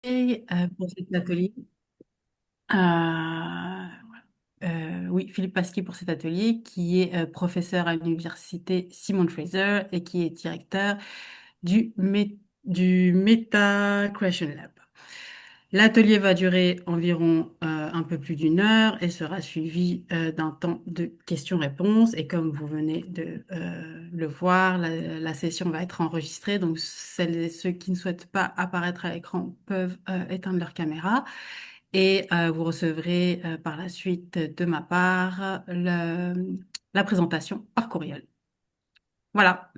Pour cet atelier. Oui, Philippe Pasquier pour cet atelier, qui est professeur à l'université Simon Fraser et qui est directeur du Meta Creation Lab. L'atelier va durer environ un peu plus d'une heure et sera suivi d'un temps de questions-réponses. Et comme vous venez de le voir, la session va être enregistrée. Donc, celles et ceux qui ne souhaitent pas apparaître à l'écran peuvent éteindre leur caméra. Et vous recevrez par la suite de ma part la présentation par courriel. Voilà.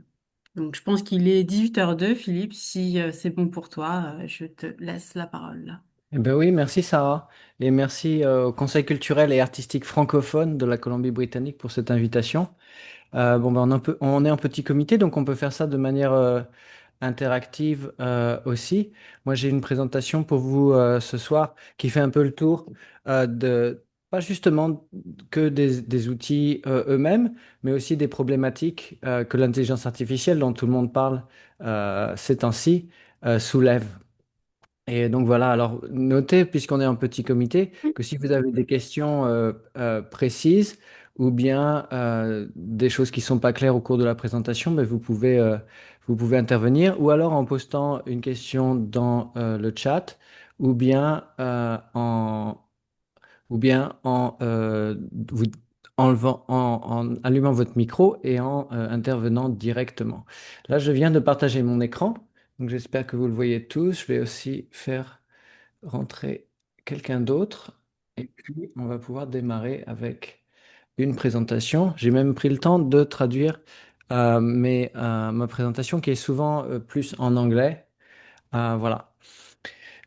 Donc, je pense qu'il est 18h02, Philippe. Si c'est bon pour toi, je te laisse la parole. Eh ben oui, merci Sarah. Et merci au Conseil culturel et artistique francophone de la Colombie-Britannique pour cette invitation. Bon, ben on est en petit comité, donc on peut faire ça de manière interactive aussi. Moi, j'ai une présentation pour vous ce soir qui fait un peu le tour pas justement que des outils eux-mêmes, mais aussi des problématiques que l'intelligence artificielle, dont tout le monde parle ces temps-ci, soulève. Et donc voilà, alors notez, puisqu'on est en petit comité, que si vous avez des questions précises ou bien des choses qui ne sont pas claires au cours de la présentation, ben, vous pouvez intervenir ou alors en postant une question dans le chat ou bien vous en allumant votre micro et en intervenant directement. Là, je viens de partager mon écran, donc j'espère que vous le voyez tous. Je vais aussi faire rentrer quelqu'un d'autre. Et puis, on va pouvoir démarrer avec une présentation. J'ai même pris le temps de traduire ma présentation qui est souvent plus en anglais. Voilà.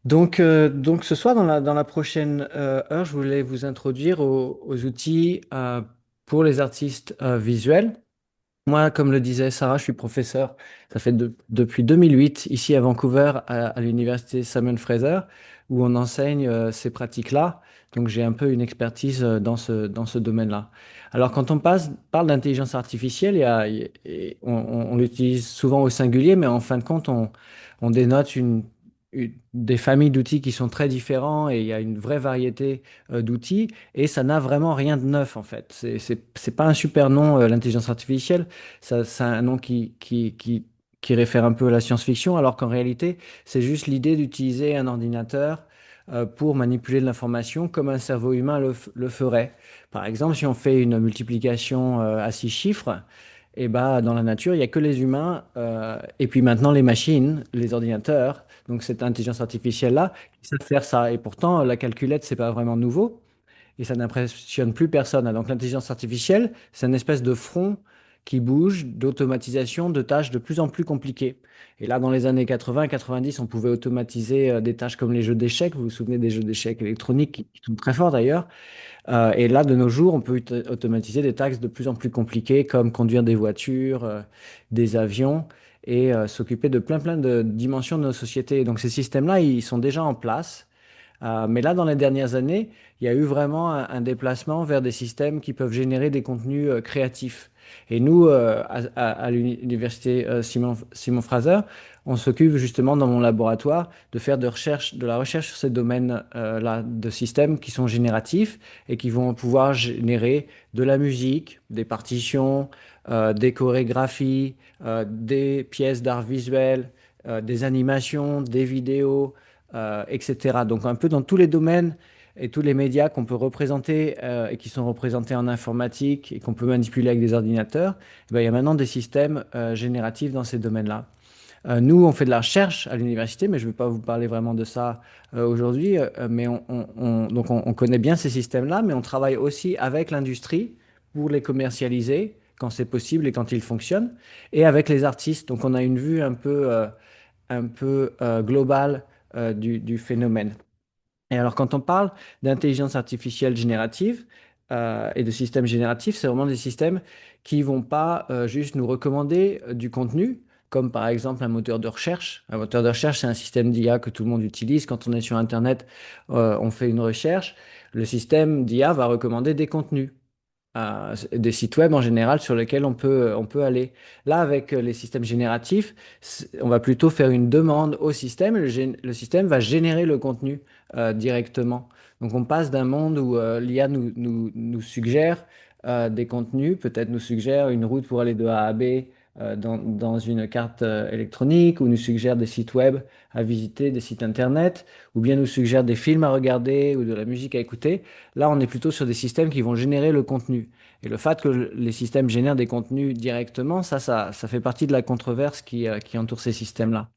Donc ce soir, dans la prochaine heure, je voulais vous introduire aux outils pour les artistes visuels. Moi, comme le disait Sarah, je suis professeur. Ça fait depuis 2008 ici à Vancouver, à l'université Simon Fraser, où on enseigne ces pratiques-là. Donc, j'ai un peu une expertise dans ce domaine-là. Alors, quand parle d'intelligence artificielle, on l'utilise souvent au singulier, mais en fin de compte, on dénote des familles d'outils qui sont très différents et il y a une vraie variété d'outils et ça n'a vraiment rien de neuf en fait. C'est pas un super nom, l'intelligence artificielle. Ça a un nom qui réfère un peu à la science-fiction, alors qu'en réalité, c'est juste l'idée d'utiliser un ordinateur pour manipuler de l'information comme un cerveau humain le ferait. Par exemple, si on fait une multiplication à 6 chiffres, et ben, dans la nature, il n'y a que les humains et puis maintenant les machines, les ordinateurs, donc cette intelligence artificielle-là, qui savent faire ça. Et pourtant, la calculette, c'est pas vraiment nouveau et ça n'impressionne plus personne. Donc l'intelligence artificielle, c'est une espèce de front qui bouge d'automatisation de tâches de plus en plus compliquées. Et là, dans les années 80-90, on pouvait automatiser des tâches comme les jeux d'échecs. Vous vous souvenez des jeux d'échecs électroniques qui sont très forts d'ailleurs. Et là, de nos jours, on peut automatiser des tâches de plus en plus compliquées comme conduire des voitures, des avions et s'occuper de plein de dimensions de nos sociétés. Donc ces systèmes-là, ils sont déjà en place. Mais là, dans les dernières années, il y a eu vraiment un déplacement vers des systèmes qui peuvent générer des contenus créatifs. Et nous, à l'université Simon Fraser, on s'occupe justement dans mon laboratoire de faire de la recherche sur ces domaines-là de systèmes qui sont génératifs et qui vont pouvoir générer de la musique, des partitions, des chorégraphies, des pièces d'art visuel, des animations, des vidéos etc. Donc un peu dans tous les domaines et tous les médias qu'on peut représenter et qui sont représentés en informatique et qu'on peut manipuler avec des ordinateurs, eh ben, il y a maintenant des systèmes génératifs dans ces domaines-là. Nous, on fait de la recherche à l'université, mais je ne vais pas vous parler vraiment de ça aujourd'hui. Mais on connaît bien ces systèmes-là, mais on travaille aussi avec l'industrie pour les commercialiser quand c'est possible et quand ils fonctionnent, et avec les artistes. Donc on a une vue un peu globale du phénomène. Et alors, quand on parle d'intelligence artificielle générative et de systèmes génératifs, c'est vraiment des systèmes qui vont pas juste nous recommander du contenu, comme par exemple un moteur de recherche. Un moteur de recherche, c'est un système d'IA que tout le monde utilise. Quand on est sur Internet, on fait une recherche. Le système d'IA va recommander des contenus. des sites web en général sur lesquels on peut aller. Là, avec les systèmes génératifs, on va plutôt faire une demande au système et le système va générer le contenu directement. Donc on passe d'un monde où l'IA nous suggère des contenus, peut-être nous suggère une route pour aller de A à B dans une carte électronique, ou nous suggère des sites web à visiter, des sites internet, ou bien nous suggère des films à regarder ou de la musique à écouter. Là, on est plutôt sur des systèmes qui vont générer le contenu. Et le fait que les systèmes génèrent des contenus directement, ça fait partie de la controverse qui entoure ces systèmes-là.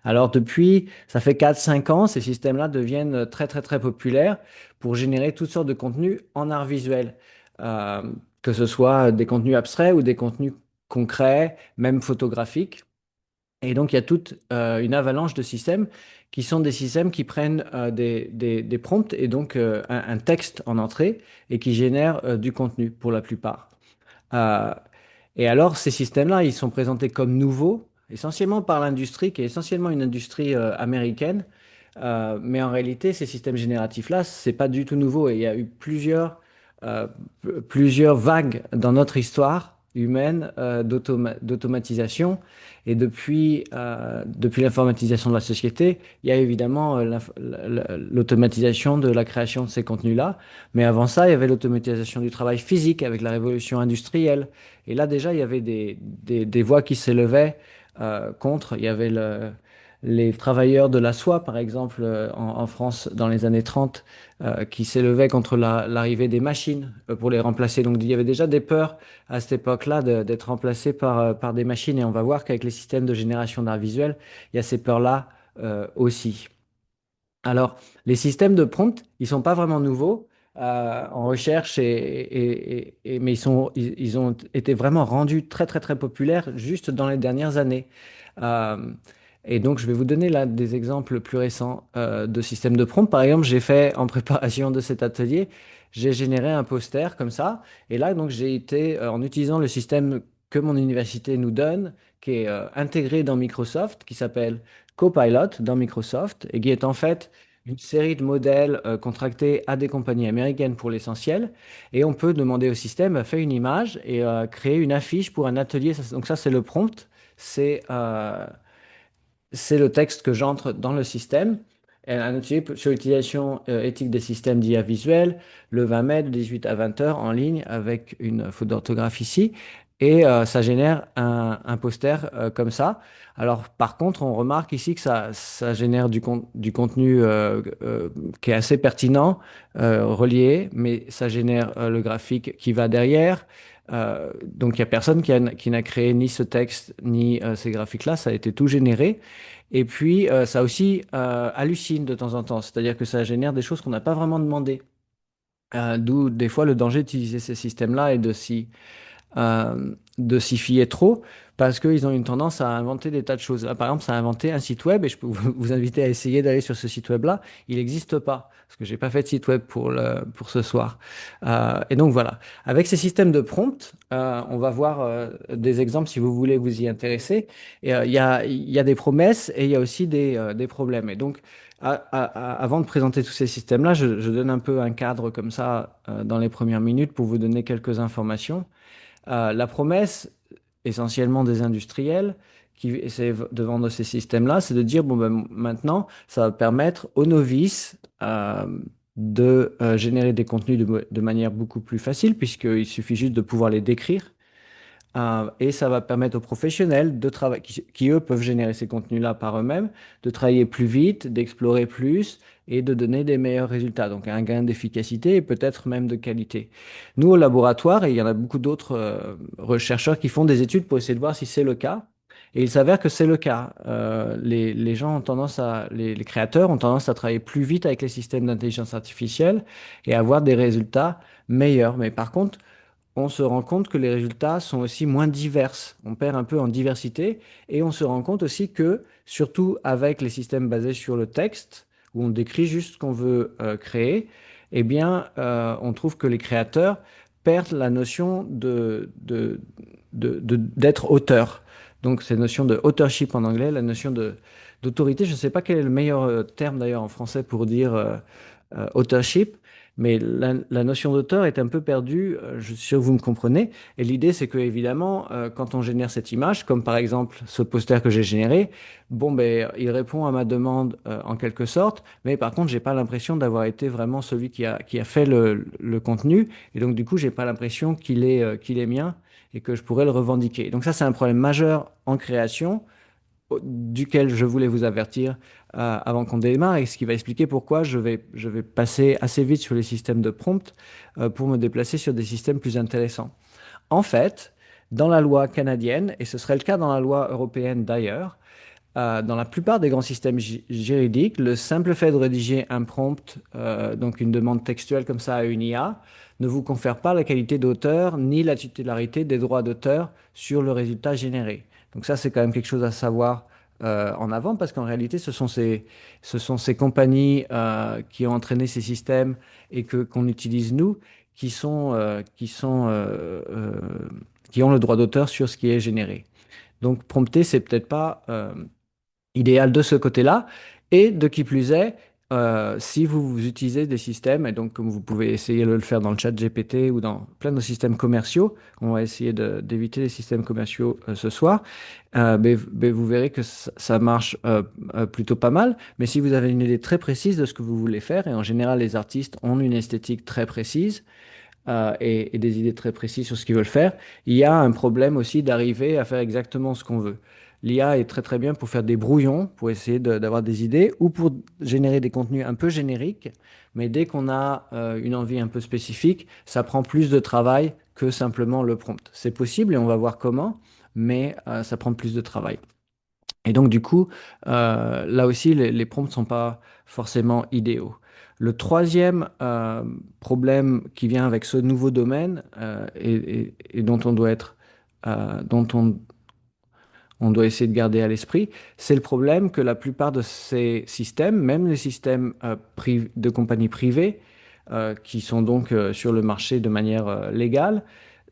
Alors depuis, ça fait 4 5 ans, ces systèmes-là deviennent très très très populaires pour générer toutes sortes de contenus en art visuel. Euh, que ce soit des contenus abstraits ou des contenus concrets, même photographiques. Et donc, il y a toute une avalanche de systèmes qui sont des systèmes qui prennent des prompts et donc un texte en entrée et qui génèrent du contenu pour la plupart. Euh, et alors, ces systèmes-là, ils sont présentés comme nouveaux, essentiellement par l'industrie, qui est essentiellement une industrie américaine. Mais en réalité, ces systèmes génératifs-là, c'est pas du tout nouveau. Et il y a eu euh, plusieurs vagues dans notre histoire humaine d'automatisation. Et depuis l'informatisation de la société, il y a évidemment l'automatisation de la création de ces contenus-là. Mais avant ça, il y avait l'automatisation du travail physique avec la révolution industrielle. Et là, déjà, il y avait des voix qui s'élevaient contre. Il y avait les travailleurs de la soie, par exemple, en France dans les années 30, qui s'élevaient contre l'arrivée des machines pour les remplacer. Donc, il y avait déjà des peurs à cette époque-là d'être remplacés par des machines. Et on va voir qu'avec les systèmes de génération d'art visuel, il y a ces peurs-là aussi. Alors, les systèmes de prompt, ils sont pas vraiment nouveaux en recherche, mais ils ont été vraiment rendus très, très, très populaires juste dans les dernières années. Euh, et donc, je vais vous donner là des exemples plus récents de systèmes de prompt. Par exemple, j'ai fait en préparation de cet atelier, j'ai généré un poster comme ça. Et là, donc, j'ai été en utilisant le système que mon université nous donne, qui est intégré dans Microsoft, qui s'appelle Copilot dans Microsoft, et qui est en fait une série de modèles contractés à des compagnies américaines pour l'essentiel. Et on peut demander au système, faire une image et créer une affiche pour un atelier. Donc ça, c'est le prompt. C'est c'est le texte que j'entre dans le système. Et un outil sur l'utilisation éthique des systèmes d'IA visuels, le 20 mai de 18 à 20 heures en ligne avec une faute d'orthographe ici. Et ça génère un poster comme ça. Alors, par contre, on remarque ici que ça génère du contenu qui est assez pertinent, relié, mais ça génère le graphique qui va derrière. Donc, il n'y a personne qui n'a créé ni ce texte, ni ces graphiques-là. Ça a été tout généré. Et puis, ça aussi hallucine de temps en temps, c'est-à-dire que ça génère des choses qu'on n'a pas vraiment demandé. D'où des fois le danger d'utiliser ces systèmes-là et de s'y fier trop, parce qu'ils ont une tendance à inventer des tas de choses. Là, par exemple, ça a inventé un site web, et je peux vous inviter à essayer d'aller sur ce site web-là. Il n'existe pas, parce que j'ai pas fait de site web pour ce soir. Et donc voilà. Avec ces systèmes de prompt, on va voir des exemples si vous voulez vous y intéresser. Et il y a des promesses et il y a aussi des problèmes. Et donc, avant de présenter tous ces systèmes-là, je donne un peu un cadre comme ça dans les premières minutes pour vous donner quelques informations. La promesse, essentiellement des industriels qui essaient de vendre ces systèmes-là, c'est de dire, bon, ben, maintenant, ça va permettre aux novices de générer des contenus de manière beaucoup plus facile, puisqu'il suffit juste de pouvoir les décrire. Et ça va permettre aux professionnels de travailler, eux peuvent générer ces contenus-là par eux-mêmes, de travailler plus vite, d'explorer plus et de donner des meilleurs résultats. Donc un gain d'efficacité et peut-être même de qualité. Nous, au laboratoire, et il y en a beaucoup d'autres chercheurs qui font des études pour essayer de voir si c'est le cas. Et il s'avère que c'est le cas. Les gens ont tendance les créateurs ont tendance à travailler plus vite avec les systèmes d'intelligence artificielle et à avoir des résultats meilleurs. Mais par contre, on se rend compte que les résultats sont aussi moins divers. On perd un peu en diversité et on se rend compte aussi que, surtout avec les systèmes basés sur le texte, où on décrit juste ce qu'on veut créer, eh bien, on trouve que les créateurs perdent la notion d'être auteur. Donc, cette notion de authorship en anglais, la notion d'autorité, je ne sais pas quel est le meilleur terme d'ailleurs en français pour dire authorship, Mais la notion d'auteur est un peu perdue, je suis sûr que vous me comprenez. Et l'idée, c'est que évidemment, quand on génère cette image, comme par exemple ce poster que j'ai généré, bon, ben, il répond à ma demande en quelque sorte, mais par contre, j'ai pas l'impression d'avoir été vraiment celui qui a fait le contenu. Et donc, du coup, j'ai pas l'impression qu'il est mien et que je pourrais le revendiquer. Donc ça, c'est un problème majeur en création duquel je voulais vous avertir avant qu'on démarre et ce qui va expliquer pourquoi je vais passer assez vite sur les systèmes de prompt pour me déplacer sur des systèmes plus intéressants. En fait, dans la loi canadienne, et ce serait le cas dans la loi européenne d'ailleurs, dans la plupart des grands systèmes juridiques, le simple fait de rédiger un prompt, donc une demande textuelle comme ça à une IA, ne vous confère pas la qualité d'auteur ni la titularité des droits d'auteur sur le résultat généré. Donc ça, c'est quand même quelque chose à savoir en avant parce qu'en réalité, ce sont ces compagnies qui ont entraîné ces systèmes et qu'on utilise nous qui ont le droit d'auteur sur ce qui est généré. Donc prompter, c'est peut-être pas idéal de ce côté-là. Et de qui plus est, si vous utilisez des systèmes, et donc comme vous pouvez essayer de le faire dans le chat GPT ou dans plein de systèmes commerciaux, on va essayer d'éviter les systèmes commerciaux ce soir, vous verrez que ça marche plutôt pas mal. Mais si vous avez une idée très précise de ce que vous voulez faire, et en général les artistes ont une esthétique très précise, et des idées très précises sur ce qu'ils veulent faire, il y a un problème aussi d'arriver à faire exactement ce qu'on veut. L'IA est très très bien pour faire des brouillons, pour essayer d'avoir des idées ou pour générer des contenus un peu génériques, mais dès qu'on a une envie un peu spécifique, ça prend plus de travail que simplement le prompt. C'est possible et on va voir comment, mais ça prend plus de travail. Et donc, du coup, là aussi, les prompts ne sont pas forcément idéaux. Le troisième problème qui vient avec ce nouveau domaine et dont on doit dont on doit essayer de garder à l'esprit, c'est le problème que la plupart de ces systèmes, même les systèmes de compagnies privées, qui sont donc sur le marché de manière légale,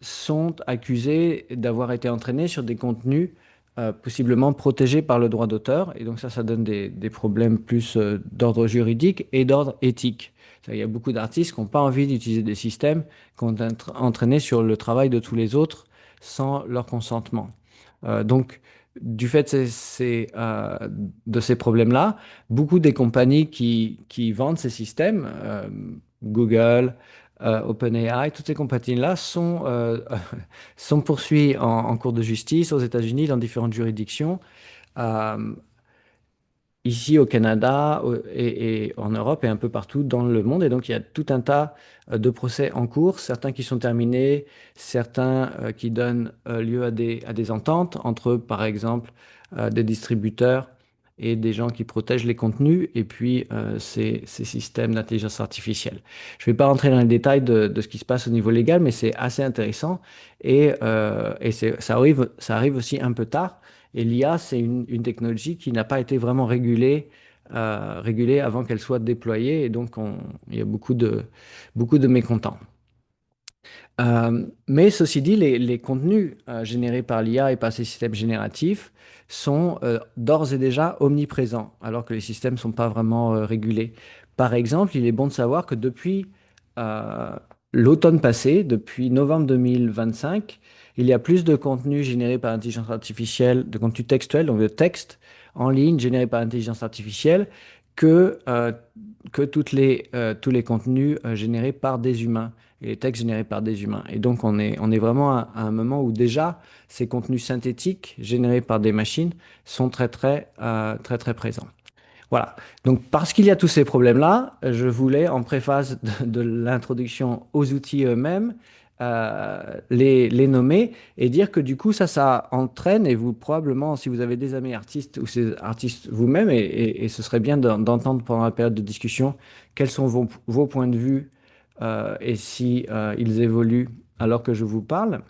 sont accusés d'avoir été entraînés sur des contenus possiblement protégés par le droit d'auteur. Et donc ça donne des problèmes plus d'ordre juridique et d'ordre éthique. Il y a beaucoup d'artistes qui n'ont pas envie d'utiliser des systèmes qui ont entraîné sur le travail de tous les autres sans leur consentement. Donc, du fait de ces problèmes-là, beaucoup des compagnies qui vendent ces systèmes, Google, OpenAI, toutes ces compagnies-là sont poursuivies en cours de justice aux États-Unis, dans différentes juridictions. Euh, Ici au Canada et en Europe et un peu partout dans le monde. Et donc, il y a tout un tas de procès en cours, certains qui sont terminés, certains qui donnent lieu à des ententes entre, par exemple, des distributeurs et des gens qui protègent les contenus, et puis ces systèmes d'intelligence artificielle. Je ne vais pas rentrer dans les détails de ce qui se passe au niveau légal, mais c'est assez intéressant ça arrive aussi un peu tard. Et l'IA, c'est une technologie qui n'a pas été vraiment régulée avant qu'elle soit déployée. Et donc, il y a beaucoup de mécontents. Mais ceci dit, les contenus générés par l'IA et par ces systèmes génératifs sont d'ores et déjà omniprésents, alors que les systèmes ne sont pas vraiment régulés. Par exemple, il est bon de savoir que depuis euh, l'automne passé, depuis novembre 2025, il y a plus de contenus générés par intelligence artificielle, de contenus textuels, donc de texte en ligne générés par intelligence artificielle, que, euh, que tous les contenus générés par des humains et les textes générés par des humains. Et donc, on est vraiment à un moment où déjà, ces contenus synthétiques générés par des machines sont très présents. Voilà. Donc, parce qu'il y a tous ces problèmes-là, je voulais, en préface de l'introduction aux outils eux-mêmes, les nommer et dire que du coup, ça entraîne, et vous, probablement, si vous avez des amis artistes ou ces artistes vous-même, et ce serait bien d'entendre pendant la période de discussion quels sont vos points de vue et si ils évoluent alors que je vous parle.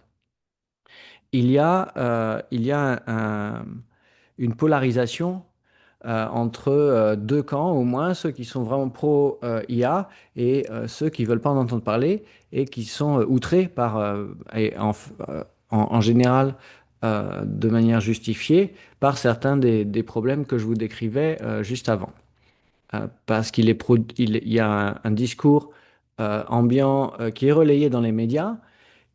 Il y a une polarisation entre deux camps, au moins ceux qui sont vraiment pro IA et ceux qui veulent pas en entendre parler et qui sont outrés par, en général, de manière justifiée, par certains des problèmes que je vous décrivais juste avant. Parce qu'il il y a un discours ambiant qui est relayé dans les médias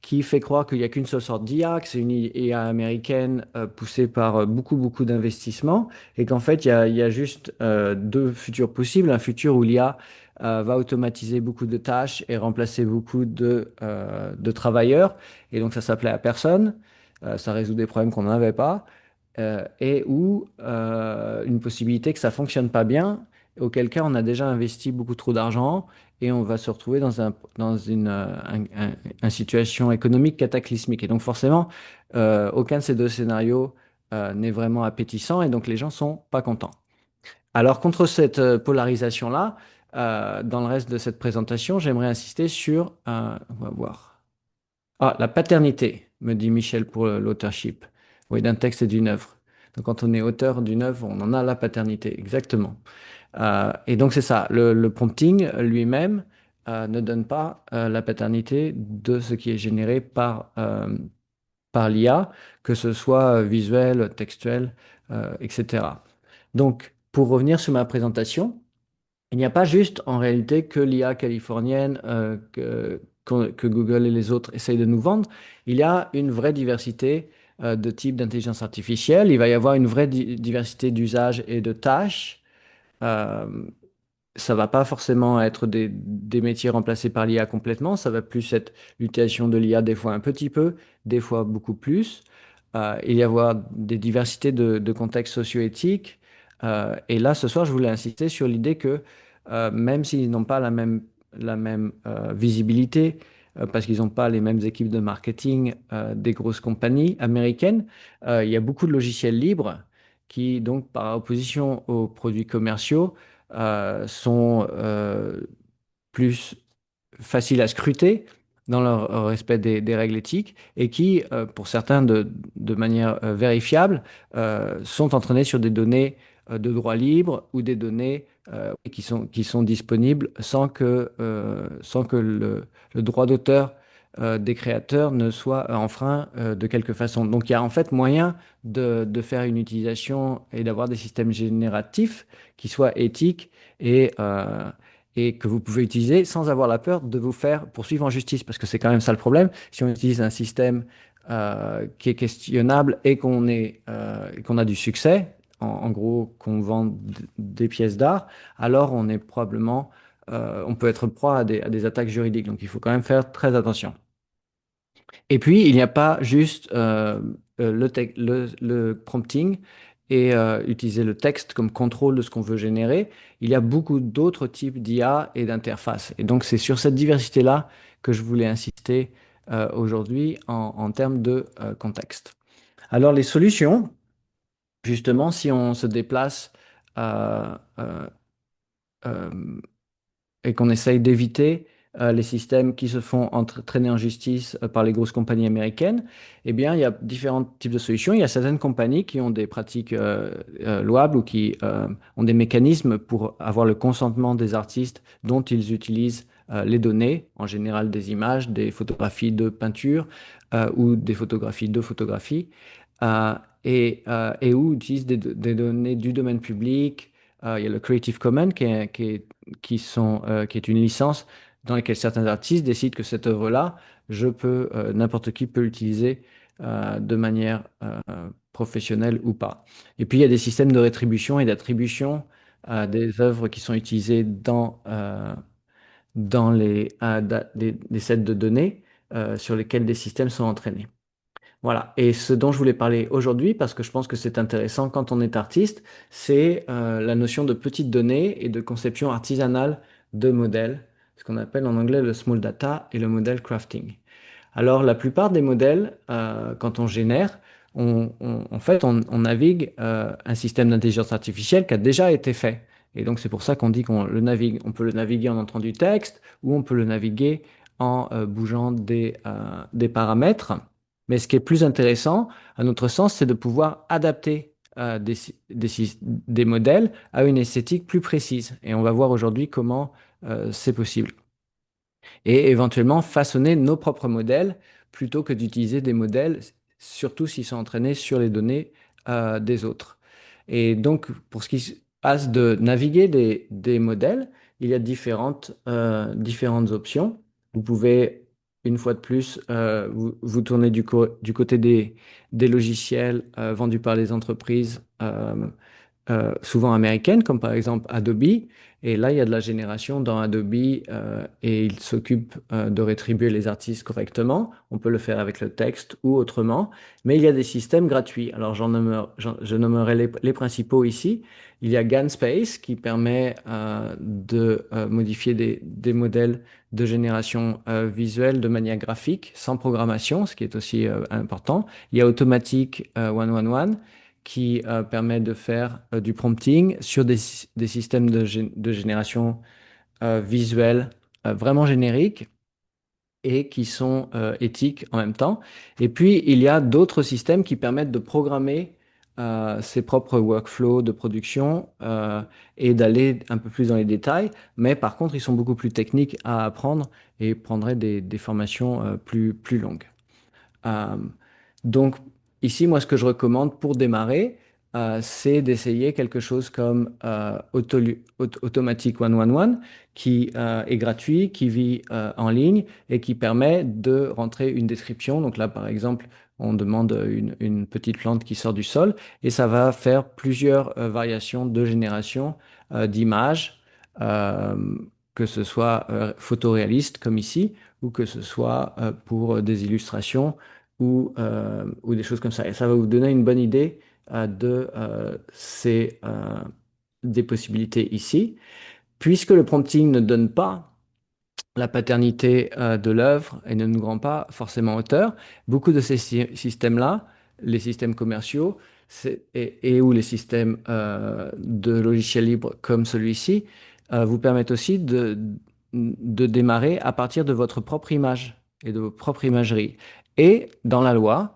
qui fait croire qu'il n'y a qu'une seule sorte d'IA, que c'est une IA américaine poussée par beaucoup d'investissements, et qu'en fait, il y a juste deux futurs possibles. Un futur où l'IA va automatiser beaucoup de tâches et remplacer beaucoup de travailleurs, et donc ça s'appelait à personne. Ça résout des problèmes qu'on n'avait pas, et ou une possibilité que ça fonctionne pas bien, auquel cas on a déjà investi beaucoup trop d'argent et on va se retrouver dans une situation économique cataclysmique. Et donc forcément, aucun de ces deux scénarios n'est vraiment appétissant et donc les gens sont pas contents. Alors contre cette polarisation-là, dans le reste de cette présentation, j'aimerais insister sur, on va voir. Ah, la paternité, me dit Michel pour l'authorship. Oui, d'un texte et d'une œuvre. Donc quand on est auteur d'une œuvre, on en a la paternité, exactement. Et donc c'est ça, le prompting lui-même ne donne pas la paternité de ce qui est généré par l'IA, que ce soit visuel, textuel, etc. Donc pour revenir sur ma présentation, il n'y a pas juste en réalité que l'IA californienne que Google et les autres essayent de nous vendre, il y a une vraie diversité de types d'intelligence artificielle, il va y avoir une vraie diversité d'usages et de tâches. Euh, Ça va pas forcément être des métiers remplacés par l'IA complètement, ça va plus être l'utilisation de l'IA des fois un petit peu, des fois beaucoup plus. Il y avoir des diversités de contextes socio-éthiques. Et là, ce soir, je voulais insister sur l'idée que même s'ils n'ont pas la même visibilité, parce qu'ils n'ont pas les mêmes équipes de marketing des grosses compagnies américaines, il y a beaucoup de logiciels libres qui, donc, par opposition aux produits commerciaux, sont plus faciles à scruter dans leur respect des règles éthiques et qui, pour certains de manière vérifiable, sont entraînés sur des données de droit libre ou des données qui sont disponibles sans que le droit d'auteur des créateurs ne soit enfreint de quelque façon. Donc il y a en fait moyen de faire une utilisation et d'avoir des systèmes génératifs qui soient éthiques et que vous pouvez utiliser sans avoir la peur de vous faire poursuivre en justice, parce que c'est quand même ça le problème. Si on utilise un système qui est questionnable et qu'on a du succès, en gros qu'on vend des pièces d'art, alors on est probablement, on peut être proie à des attaques juridiques. Donc il faut quand même faire très attention. Et puis, il n'y a pas juste le prompting et utiliser le texte comme contrôle de ce qu'on veut générer. Il y a beaucoup d'autres types d'IA et d'interfaces. Et donc, c'est sur cette diversité-là que je voulais insister aujourd'hui en termes de contexte. Alors, les solutions, justement, si on se déplace euh, euh, euh, et qu'on essaye d'éviter les systèmes qui se font traîner en justice par les grosses compagnies américaines, eh bien, il y a différents types de solutions. Il y a certaines compagnies qui ont des pratiques louables ou qui ont des mécanismes pour avoir le consentement des artistes dont ils utilisent les données, en général des images, des photographies de peinture ou des photographies de photographie, euh, et où utilisent des données du domaine public. Il y a le Creative Commons qui est une licence dans laquelle certains artistes décident que cette œuvre-là, n'importe qui peut l'utiliser de manière professionnelle ou pas. Et puis il y a des systèmes de rétribution et d'attribution des œuvres qui sont utilisées dans les sets de données sur lesquels des systèmes sont entraînés. Voilà. Et ce dont je voulais parler aujourd'hui, parce que je pense que c'est intéressant quand on est artiste, c'est la notion de petites données et de conception artisanale de modèles, ce qu'on appelle en anglais le small data et le model crafting. Alors, la plupart des modèles, quand on génère, en fait, on navigue un système d'intelligence artificielle qui a déjà été fait. Et donc, c'est pour ça qu'on dit qu'on le navigue. On peut le naviguer en entrant du texte ou on peut le naviguer en bougeant des paramètres. Mais ce qui est plus intéressant, à notre sens, c'est de pouvoir adapter des modèles à une esthétique plus précise. Et on va voir aujourd'hui comment c'est possible et éventuellement façonner nos propres modèles plutôt que d'utiliser des modèles, surtout s'ils sont entraînés sur les données des autres. Et donc, pour ce qui se passe de naviguer des modèles, il y a différentes options. Vous pouvez, une fois de plus, vous tourner du côté des logiciels vendus par les entreprises. Souvent américaines, comme par exemple Adobe. Et là, il y a de la génération dans Adobe et il s'occupe de rétribuer les artistes correctement. On peut le faire avec le texte ou autrement. Mais il y a des systèmes gratuits. Alors, je nommerai les principaux ici. Il y a GANSpace qui permet de modifier des modèles de génération visuelle de manière graphique, sans programmation, ce qui est aussi important. Il y a Automatic 111 qui permet de faire du prompting sur des systèmes de génération visuelle vraiment génériques et qui sont éthiques en même temps. Et puis, il y a d'autres systèmes qui permettent de programmer ses propres workflows de production et d'aller un peu plus dans les détails. Mais par contre, ils sont beaucoup plus techniques à apprendre et prendraient des formations plus longues. Euh, donc, ici, moi, ce que je recommande pour démarrer, c'est d'essayer quelque chose comme Automatic 111, qui est gratuit, qui vit en ligne et qui permet de rentrer une description. Donc là, par exemple, on demande une petite plante qui sort du sol et ça va faire plusieurs variations de génération d'images, euh, que ce soit photoréaliste comme ici, ou que ce soit pour des illustrations ou des choses comme ça. Et ça va vous donner une bonne idée des possibilités ici. Puisque le prompting ne donne pas la paternité de l'œuvre et ne nous rend pas forcément auteur, beaucoup de ces systèmes-là, les systèmes commerciaux et ou les systèmes de logiciels libres comme celui-ci, vous permettent aussi de démarrer à partir de votre propre image et de votre propre imagerie. Et dans la loi,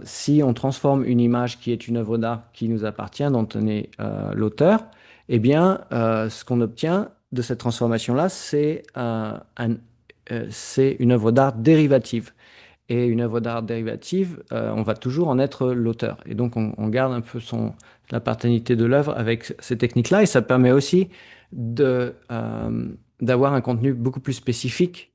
si on transforme une image qui est une œuvre d'art qui nous appartient, dont on est l'auteur, eh bien, ce qu'on obtient de cette transformation-là, c'est une œuvre d'art dérivative. Et une œuvre d'art dérivative, on va toujours en être l'auteur. Et donc, on garde un peu la paternité de l'œuvre avec ces techniques-là. Et ça permet aussi d'avoir un contenu beaucoup plus spécifique,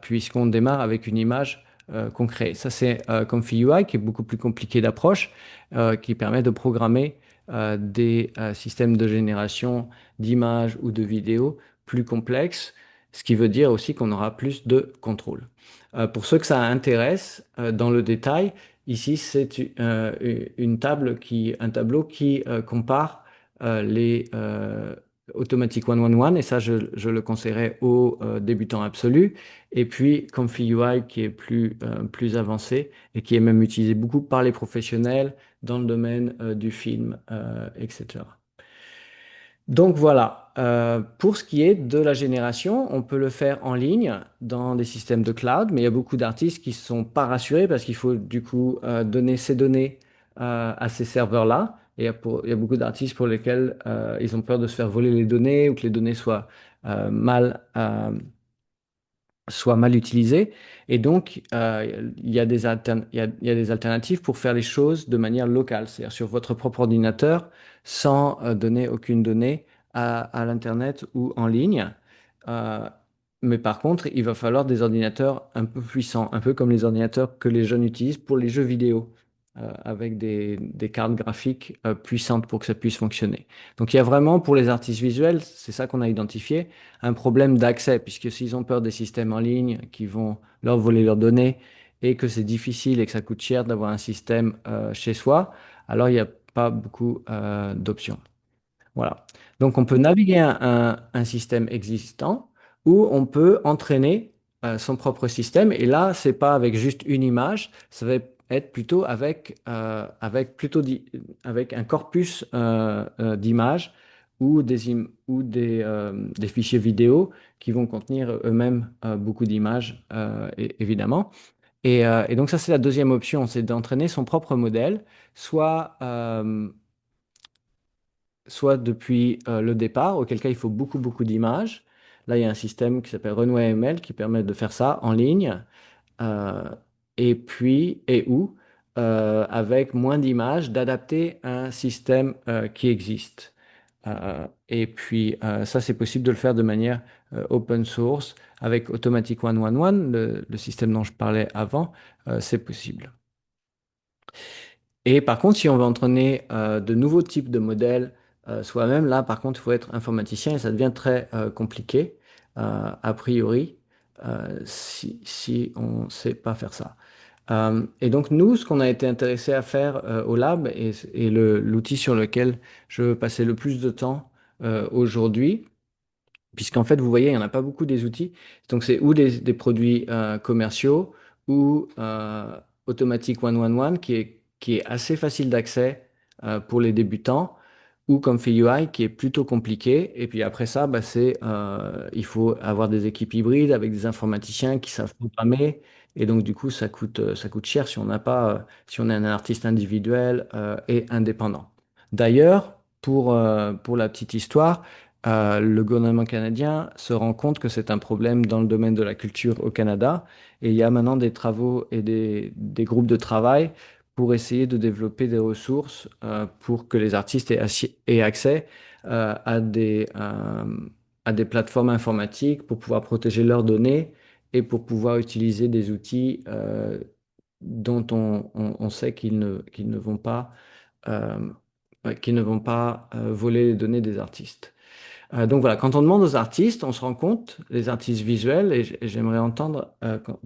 puisqu'on démarre avec une image qu'on crée. Ça, c'est Comfy UI, qui est beaucoup plus compliqué d'approche, qui permet de programmer des systèmes de génération d'images ou de vidéos plus complexes, ce qui veut dire aussi qu'on aura plus de contrôle. Pour ceux que ça intéresse, dans le détail, ici c'est un tableau qui compare les Automatic 111, et ça je le conseillerais aux débutants absolus, et puis Comfy UI qui est plus avancé et qui est même utilisé beaucoup par les professionnels dans le domaine du film, etc. Donc voilà. Pour ce qui est de la génération, on peut le faire en ligne dans des systèmes de cloud, mais il y a beaucoup d'artistes qui ne sont pas rassurés parce qu'il faut du coup donner ces données à ces serveurs-là. Et il y a beaucoup d'artistes pour lesquels ils ont peur de se faire voler les données ou que les données soient mal utilisées. Et donc, il y a des alternatives pour faire les choses de manière locale, c'est-à-dire sur votre propre ordinateur, sans donner aucune donnée à l'Internet ou en ligne. Euh, mais par contre, il va falloir des ordinateurs un peu puissants, un peu comme les ordinateurs que les jeunes utilisent pour les jeux vidéo, avec des cartes graphiques puissantes pour que ça puisse fonctionner. Donc, il y a vraiment, pour les artistes visuels, c'est ça qu'on a identifié, un problème d'accès, puisque s'ils ont peur des systèmes en ligne qui vont leur voler leurs données et que c'est difficile et que ça coûte cher d'avoir un système chez soi, alors il n'y a pas beaucoup d'options. Voilà. Donc on peut naviguer un système existant ou on peut entraîner son propre système. Et là, c'est pas avec juste une image, ça va être plutôt avec un corpus d'images ou des fichiers vidéo qui vont contenir eux-mêmes beaucoup d'images, évidemment. Et donc ça, c'est la deuxième option, c'est d'entraîner son propre modèle, soit soit depuis le départ, auquel cas il faut beaucoup d'images. Là, il y a un système qui s'appelle Runway ML qui permet de faire ça en ligne, euh, et puis, avec moins d'images, d'adapter un système qui existe. Et puis, ça, c'est possible de le faire de manière open source avec Automatic 111, le système dont je parlais avant, c'est possible. Et par contre, si on veut entraîner de nouveaux types de modèles soi-même, là, par contre, il faut être informaticien et ça devient très compliqué, a priori, si on ne sait pas faire ça. Et donc, nous, ce qu'on a été intéressé à faire au lab, et l'outil sur lequel je veux passer le plus de temps aujourd'hui, puisqu'en fait, vous voyez, il n'y en a pas beaucoup des outils. Donc, c'est ou des produits commerciaux ou Automatic 111 qui est assez facile d'accès pour les débutants, ou comme FreeUI qui est plutôt compliqué. Et puis après ça, bah, il faut avoir des équipes hybrides avec des informaticiens qui savent programmer. Et donc, du coup, ça coûte cher si on n'a pas, si on est un artiste individuel et indépendant. D'ailleurs, pour la petite histoire, le gouvernement canadien se rend compte que c'est un problème dans le domaine de la culture au Canada et il y a maintenant des travaux et des groupes de travail pour essayer de développer des ressources pour que les artistes aient accès à des plateformes informatiques pour pouvoir protéger leurs données et pour pouvoir utiliser des outils dont on sait qu'ils ne vont pas, euh, qu'ils ne vont pas voler les données des artistes. Donc voilà, quand on demande aux artistes, on se rend compte, les artistes visuels, et j'aimerais entendre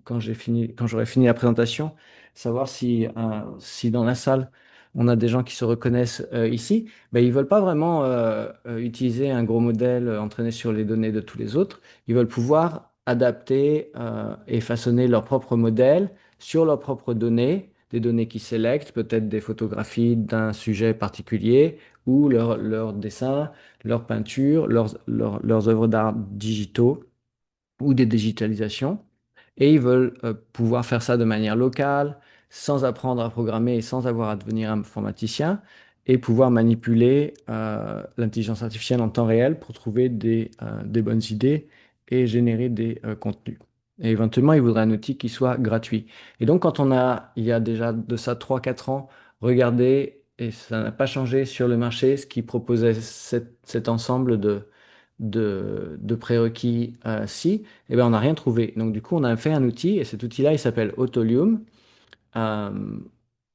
quand j'ai fini, quand j'aurai fini la présentation, savoir si dans la salle on a des gens qui se reconnaissent ici, ben, ils veulent pas vraiment utiliser un gros modèle entraîné sur les données de tous les autres. Ils veulent pouvoir adapter et façonner leur propre modèle sur leurs propres données, des données qu'ils sélectent, peut-être des photographies d'un sujet particulier ou leurs dessins, leurs peintures, leurs œuvres d'art digitaux ou des digitalisations. Et ils veulent pouvoir faire ça de manière locale, sans apprendre à programmer et sans avoir à devenir informaticien, et pouvoir manipuler l'intelligence artificielle en temps réel pour trouver des bonnes idées et générer des contenus. Et éventuellement, ils voudraient un outil qui soit gratuit. Et donc, il y a déjà de ça 3 4 ans, regardez, et ça n'a pas changé sur le marché, ce qui proposait cet ensemble de prérequis ci, eh ben, on n'a rien trouvé. Donc, du coup, on a fait un outil, et cet outil-là, il s'appelle Autolium. Euh,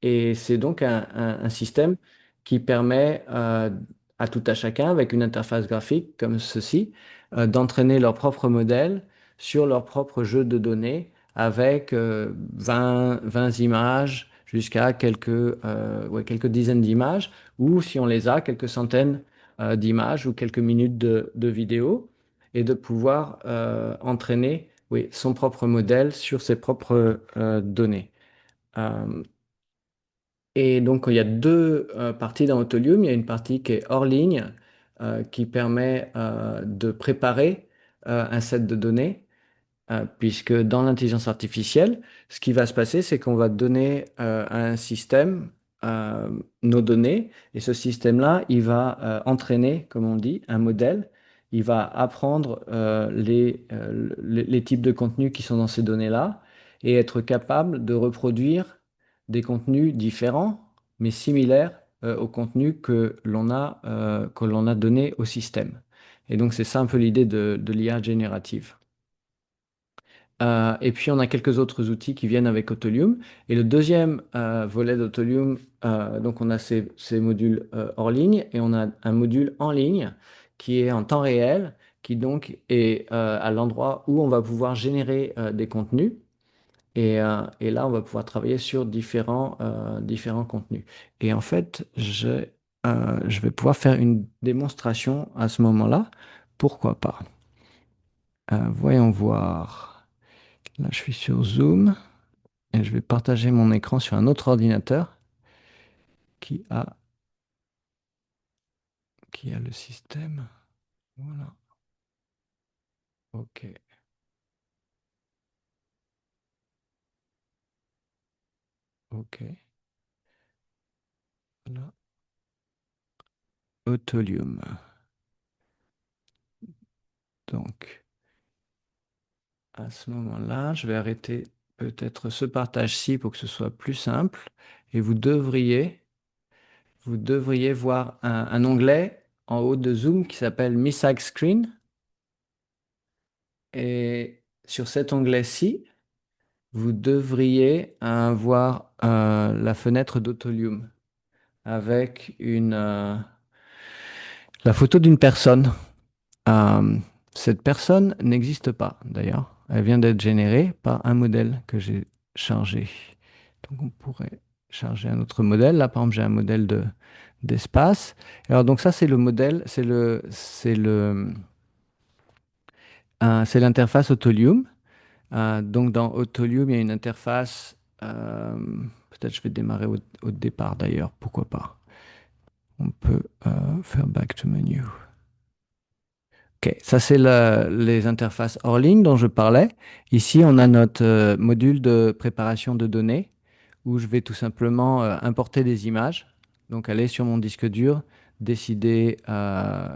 et c'est donc un système qui permet à tout à chacun, avec une interface graphique comme ceci, d'entraîner leur propre modèle sur leur propre jeu de données avec 20 images jusqu'à quelques dizaines d'images, ou si on les a, quelques centaines d'images ou quelques minutes de vidéo, et de pouvoir entraîner oui, son propre modèle sur ses propres données. Euh, et donc, il y a deux parties dans Autolium. Il y a une partie qui est hors ligne, qui permet de préparer un set de données, puisque dans l'intelligence artificielle, ce qui va se passer, c'est qu'on va donner à un système euh, nos données, et ce système-là, il va entraîner, comme on dit, un modèle. Il va apprendre les types de contenus qui sont dans ces données-là et être capable de reproduire des contenus différents, mais similaires aux contenus que l'on a donné au système. Et donc, c'est ça un peu l'idée de l'IA générative. Et puis, on a quelques autres outils qui viennent avec Autolium. Et le deuxième volet d'Autolium, donc on a ces modules hors ligne et on a un module en ligne qui est en temps réel, qui donc est à l'endroit où on va pouvoir générer des contenus. Et là, on va pouvoir travailler sur différents contenus. Et en fait, je vais pouvoir faire une démonstration à ce moment-là. Pourquoi pas? Voyons voir. Là, je suis sur Zoom. Et je vais partager mon écran sur un autre ordinateur qui a, qui a le système. Voilà. OK. OK. Là. Autolium. Donc, à ce moment-là, je vais arrêter peut-être ce partage-ci pour que ce soit plus simple. Et vous devriez voir un onglet. en haut de Zoom qui s'appelle Missag Screen. Et sur cet onglet-ci, vous devriez voir la fenêtre d'Autolium avec la photo d'une personne. Euh, Cette personne n'existe pas d'ailleurs. Elle vient d'être générée par un modèle que j'ai chargé. Donc on pourrait charger un autre modèle. Là, par exemple, j'ai un modèle d'espace. Alors donc ça, c'est le modèle, c'est l'interface Autolium. Donc dans Autolium, il y a une interface. Peut-être je vais démarrer au départ d'ailleurs. Pourquoi pas? On peut faire Back to Menu. Ok, ça c'est les interfaces hors ligne dont je parlais. Ici, on a notre module de préparation de données où je vais tout simplement importer des images. Donc aller sur mon disque dur, décider,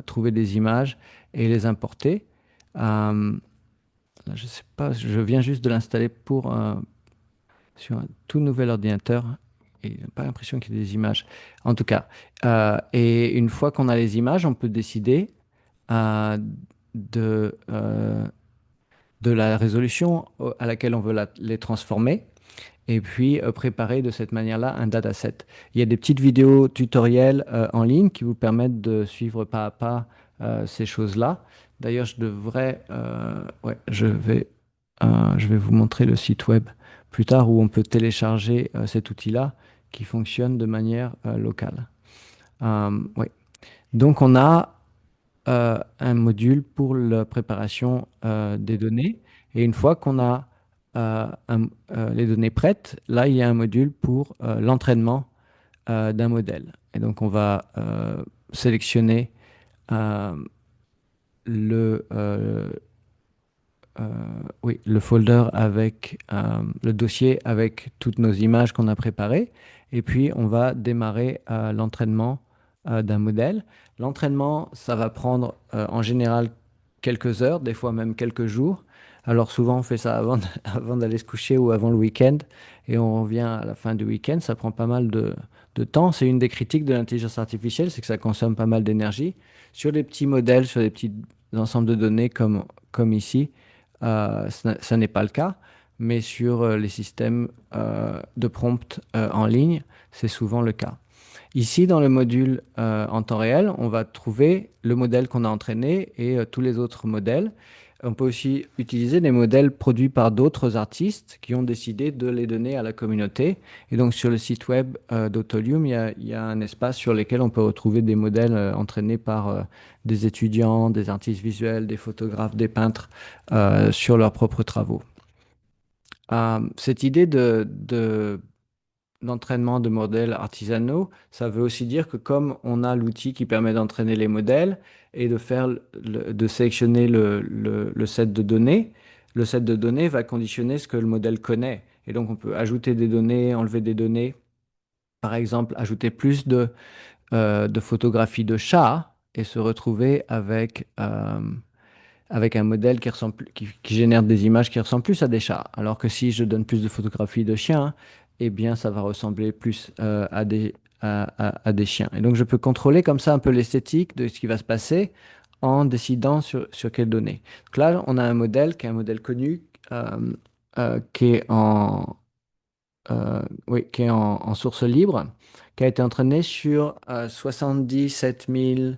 trouver des images et les importer. Là, je sais pas, je viens juste de l'installer sur un tout nouvel ordinateur et j'ai pas l'impression qu'il y ait des images. En tout cas, et une fois qu'on a les images, on peut décider euh, de, euh, de la résolution à laquelle on veut les transformer et puis préparer de cette manière-là un dataset. Il y a des petites vidéos tutoriels en ligne qui vous permettent de suivre pas à pas ces choses-là. D'ailleurs, ouais, je vais vous montrer le site web plus tard où on peut télécharger cet outil-là qui fonctionne de manière locale. Ouais. Donc, on a un module pour la préparation des données. Et une fois qu'on a les données prêtes, là, il y a un module pour l'entraînement d'un modèle. Et donc, on va sélectionner euh, le, euh, euh, oui, le folder avec le dossier avec toutes nos images qu'on a préparées. Et puis, on va démarrer l'entraînement d'un modèle. L'entraînement, ça va prendre en général quelques heures, des fois même quelques jours. Alors souvent, on fait ça avant, avant d'aller se coucher ou avant le week-end. Et on revient à la fin du week-end. Ça prend pas mal de temps. C'est une des critiques de l'intelligence artificielle, c'est que ça consomme pas mal d'énergie. Sur les petits modèles, sur les petits ensembles de données comme ici, ça n'est pas le cas, mais sur les systèmes de prompt en ligne, c'est souvent le cas. Ici, dans le module en temps réel, on va trouver le modèle qu'on a entraîné et tous les autres modèles. On peut aussi utiliser des modèles produits par d'autres artistes qui ont décidé de les donner à la communauté. Et donc, sur le site web d'Autolium, il y a un espace sur lequel on peut retrouver des modèles entraînés par des étudiants, des artistes visuels, des photographes, des peintres sur leurs propres travaux. Cette idée d'entraînement de modèles artisanaux, ça veut aussi dire que comme on a l'outil qui permet d'entraîner les modèles et de sélectionner le set de données, le set de données va conditionner ce que le modèle connaît. Et donc on peut ajouter des données, enlever des données, par exemple ajouter plus de photographies de chats et se retrouver avec un modèle qui génère des images qui ressemblent plus à des chats. Alors que si je donne plus de photographies de chiens, eh bien, ça va ressembler plus à des chiens. Et donc, je peux contrôler comme ça un peu l'esthétique de ce qui va se passer en décidant sur quelles données. Donc là, on a un modèle qui est un modèle connu, qui est oui, qui est en source libre, qui a été entraîné sur 77 000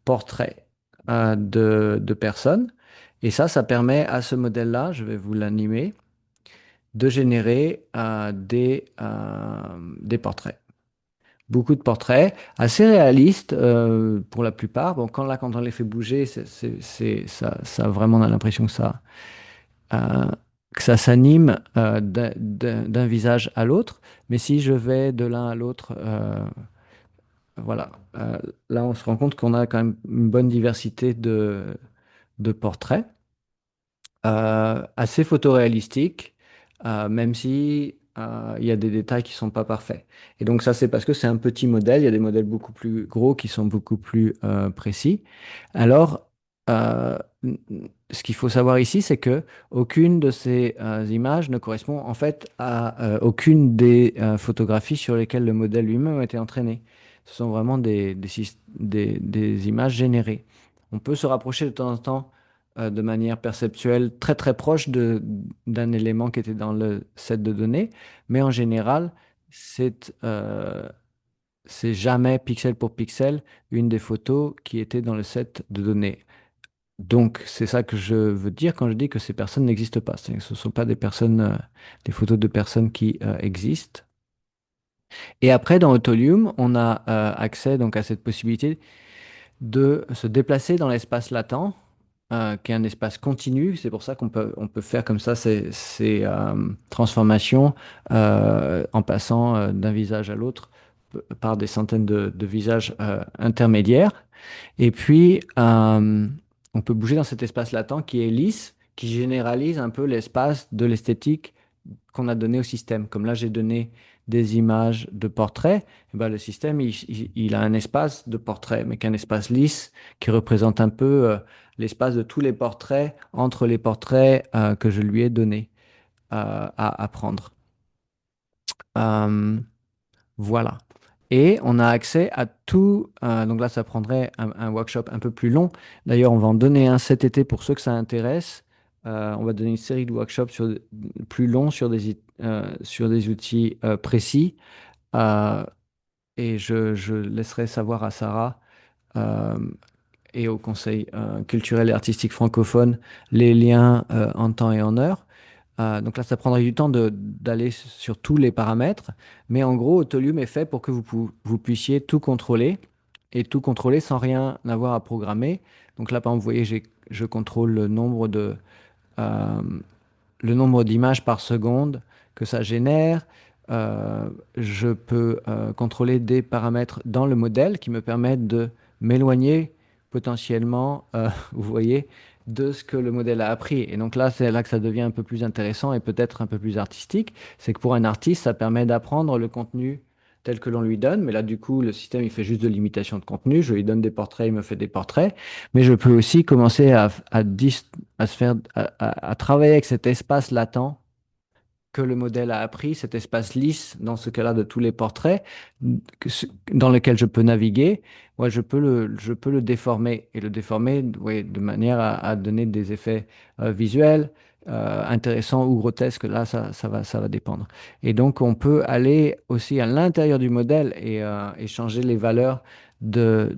portraits de personnes. Et ça permet à ce modèle-là, je vais vous l'animer, de générer des portraits. Beaucoup de portraits, assez réalistes pour la plupart. Bon, quand on les fait bouger, ça vraiment, on a l'impression euh, que ça s'anime d'un visage à l'autre. Mais si je vais de l'un à l'autre, voilà, là on se rend compte qu'on a quand même une bonne diversité de portraits, assez photoréalistiques, même si il y a des détails qui sont pas parfaits. Et donc ça, c'est parce que c'est un petit modèle. Il y a des modèles beaucoup plus gros qui sont beaucoup plus précis. Alors, ce qu'il faut savoir ici, c'est que aucune de ces images ne correspond en fait à aucune des photographies sur lesquelles le modèle lui-même a été entraîné. Ce sont vraiment des images générées. On peut se rapprocher de temps en temps de manière perceptuelle très très proche d'un élément qui était dans le set de données, mais en général, c'est c'est jamais pixel pour pixel une des photos qui était dans le set de données. Donc, c'est ça que je veux dire quand je dis que ces personnes n'existent pas. C'est-à-dire que ce ne sont pas des personnes, des photos de personnes qui existent. Et après, dans Autolium, on a accès donc à cette possibilité de se déplacer dans l'espace latent, qui est un espace continu. C'est pour ça on peut faire comme ça ces transformations en passant d'un visage à l'autre par des centaines de visages intermédiaires. Et puis, on peut bouger dans cet espace latent qui est lisse, qui généralise un peu l'espace de l'esthétique qu'on a donné au système. Comme là, j'ai donné des images de portraits, eh ben, le système, il a un espace de portrait, mais qu'un espace lisse qui représente un peu l'espace de tous les portraits entre les portraits que je lui ai donnés à prendre. Euh, voilà. Et on a accès à tout. Donc là, ça prendrait un workshop un peu plus long. D'ailleurs, on va en donner un cet été pour ceux que ça intéresse. On va donner une série de workshops plus longs sur des outils précis. Euh, et je laisserai savoir à Sarah euh, et au Conseil culturel et artistique francophone les liens en temps et en heure. Donc là, ça prendrait du temps d'aller sur tous les paramètres, mais en gros, Autolium est fait pour que vous puissiez tout contrôler et tout contrôler sans rien avoir à programmer. Donc là, par exemple, vous voyez, je contrôle euh, le nombre d'images par seconde que ça génère. Je peux contrôler des paramètres dans le modèle qui me permettent de m'éloigner potentiellement, vous voyez, de ce que le modèle a appris. Et donc là, c'est là que ça devient un peu plus intéressant et peut-être un peu plus artistique. C'est que pour un artiste, ça permet d'apprendre le contenu tel que l'on lui donne. Mais là, du coup, le système, il fait juste de l'imitation de contenu. Je lui donne des portraits, il me fait des portraits. Mais je peux aussi commencer à se faire, à travailler avec cet espace latent que le modèle a appris, cet espace lisse, dans ce cas-là, de tous les portraits, dans lequel je peux naviguer, ouais, je peux le déformer. Et le déformer, ouais, de manière à donner des effets visuels, intéressants ou grotesques. Là, ça va dépendre. Et donc, on peut aller aussi à l'intérieur du modèle et changer les valeurs de,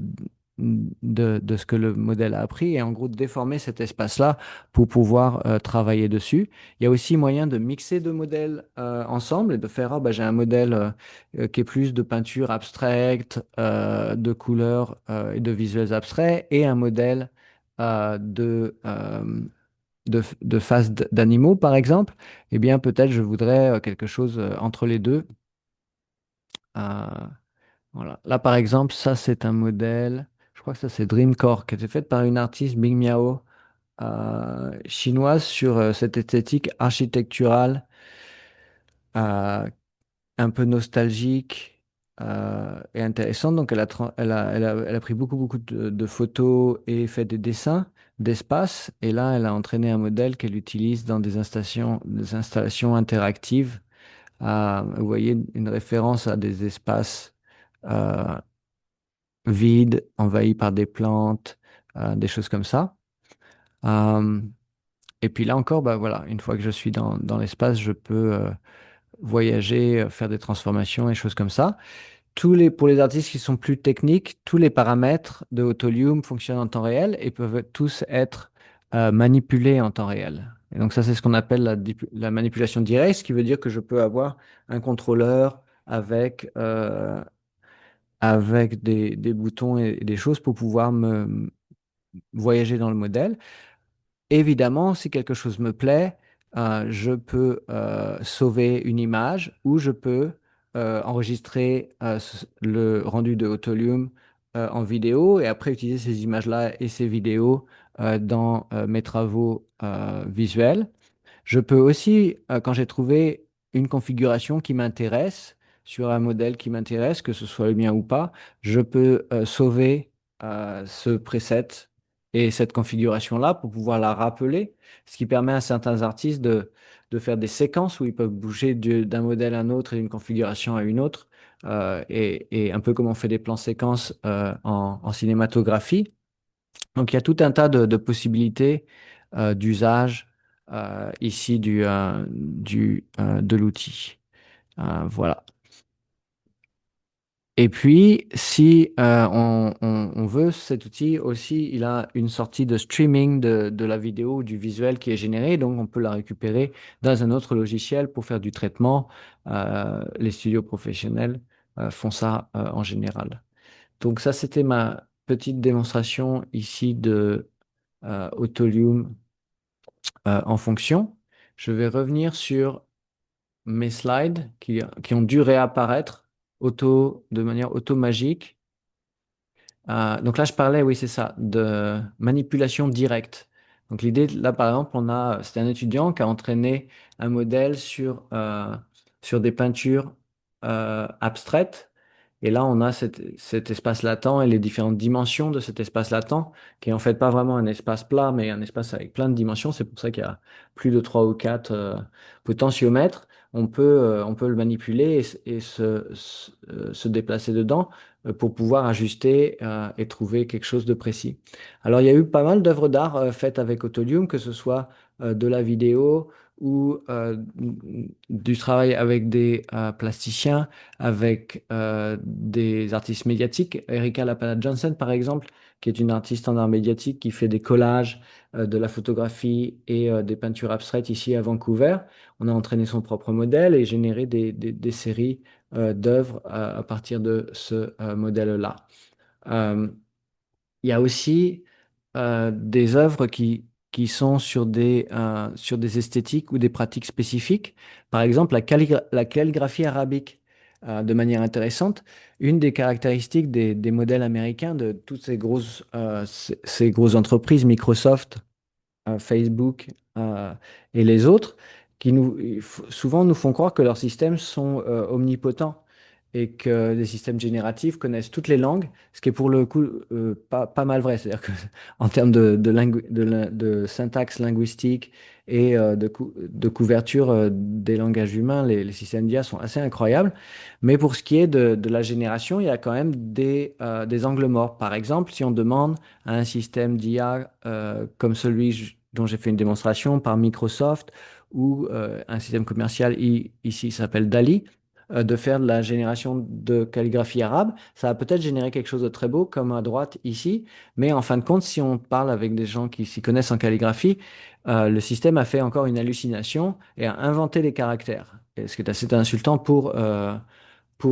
de ce que le modèle a appris et en gros déformer cet espace-là pour pouvoir travailler dessus. Il y a aussi moyen de mixer deux modèles ensemble et de faire, ah, bah, j'ai un modèle qui est plus de peinture abstraite, de couleurs et de visuels abstraits, et un modèle de faces d'animaux, par exemple. Eh bien, peut-être je voudrais quelque chose entre les deux. Euh, voilà. Là, par exemple, ça, c'est un modèle, je crois que ça, c'est Dreamcore, qui a été fait par une artiste, Bing Miao, chinoise sur cette esthétique architecturale euh, un peu nostalgique et intéressante. Donc, elle a pris beaucoup de photos et fait des dessins d'espace. Et là, elle a entraîné un modèle qu'elle utilise dans des installations interactives. Vous voyez une référence à des espaces euh, vides, envahis par des plantes, des choses comme ça. Euh, et puis là encore, bah, voilà, une fois que je suis dans l'espace, je peux voyager, faire des transformations et choses comme ça. Pour les artistes qui sont plus techniques, tous les paramètres de Autolium fonctionnent en temps réel et peuvent tous être manipulés en temps réel. Et donc ça, c'est ce qu'on appelle la manipulation directe, ce qui veut dire que je peux avoir un contrôleur avec des boutons et des choses pour pouvoir voyager dans le modèle. Évidemment, si quelque chose me plaît, je peux sauver une image ou je peux enregistrer le rendu de Autolium en vidéo et après utiliser ces images-là et ces vidéos dans mes travaux visuels. Je peux aussi, quand j'ai trouvé une configuration qui m'intéresse, sur un modèle qui m'intéresse, que ce soit le mien ou pas, je peux sauver ce preset et cette configuration-là pour pouvoir la rappeler, ce qui permet à certains artistes de faire des séquences où ils peuvent bouger d'un modèle à un autre et d'une configuration à une autre et un peu comme on fait des plans séquences en cinématographie. Donc il y a tout un tas de possibilités d'usage ici de l'outil. Voilà. Et puis, si on veut, cet outil aussi, il a une sortie de streaming de la vidéo ou du visuel qui est généré, donc on peut la récupérer dans un autre logiciel pour faire du traitement. Les studios professionnels font ça en général. Donc ça, c'était ma petite démonstration ici de Autolium en fonction. Je vais revenir sur mes slides qui ont dû réapparaître de manière automagique. Donc là, je parlais, oui, c'est ça, de manipulation directe. Donc l'idée, là, par exemple, c'était un étudiant qui a entraîné un modèle sur des peintures abstraites. Et là, on a cet espace latent et les différentes dimensions de cet espace latent, qui est en fait pas vraiment un espace plat, mais un espace avec plein de dimensions. C'est pour ça qu'il y a plus de trois ou quatre potentiomètres. On peut le manipuler et se déplacer dedans pour pouvoir ajuster et trouver quelque chose de précis. Alors, il y a eu pas mal d'œuvres d'art faites avec Autolium, que ce soit de la vidéo ou du travail avec des plasticiens, avec des artistes médiatiques. Erika Lapana-Johnson, par exemple, qui est une artiste en art médiatique qui fait des collages, de la photographie et des peintures abstraites ici à Vancouver. On a entraîné son propre modèle et généré des séries d'œuvres à partir de ce modèle-là. Euh, il y a aussi des œuvres qui sont sur des esthétiques ou des pratiques spécifiques. Par exemple, la calligraphie arabique, de manière intéressante. Une des caractéristiques des modèles américains, de toutes ces grosses entreprises, Microsoft, Facebook et les autres, souvent nous font croire que leurs systèmes sont omnipotents et que les systèmes génératifs connaissent toutes les langues, ce qui est pour le coup pas mal vrai. C'est-à-dire que en termes de syntaxe linguistique et de couverture des langages humains, les systèmes d'IA sont assez incroyables. Mais pour ce qui est de la génération, il y a quand même des angles morts. Par exemple, si on demande à un système d'IA comme celui dont j'ai fait une démonstration par Microsoft ou un système commercial ici qui s'appelle DALI, de faire de la génération de calligraphie arabe. Ça va peut-être générer quelque chose de très beau, comme à droite ici, mais en fin de compte, si on parle avec des gens qui s'y connaissent en calligraphie, le système a fait encore une hallucination et a inventé des caractères. Et ce qui est assez insultant pour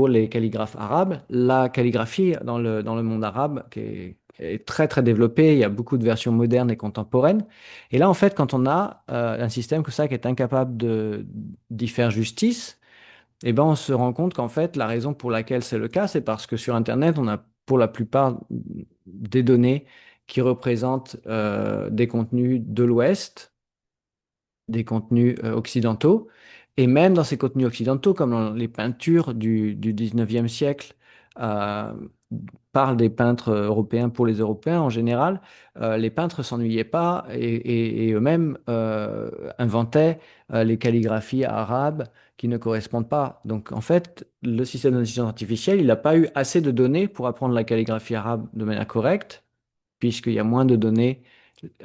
les calligraphes arabes. La calligraphie dans le monde arabe est très très développée, il y a beaucoup de versions modernes et contemporaines. Et là, en fait, quand on a un système comme ça qui est incapable d'y faire justice, eh ben, on se rend compte qu'en fait, la raison pour laquelle c'est le cas, c'est parce que sur Internet, on a pour la plupart des données qui représentent des contenus de l'Ouest, des contenus occidentaux. Et même dans ces contenus occidentaux, comme dans les peintures du 19e siècle, euh, parlent des peintres européens pour les Européens en général, les peintres s'ennuyaient pas et eux-mêmes inventaient les calligraphies arabes qui ne correspondent pas. Donc en fait, le système d'intelligence artificielle, il n'a pas eu assez de données pour apprendre la calligraphie arabe de manière correcte, puisqu'il y a moins de données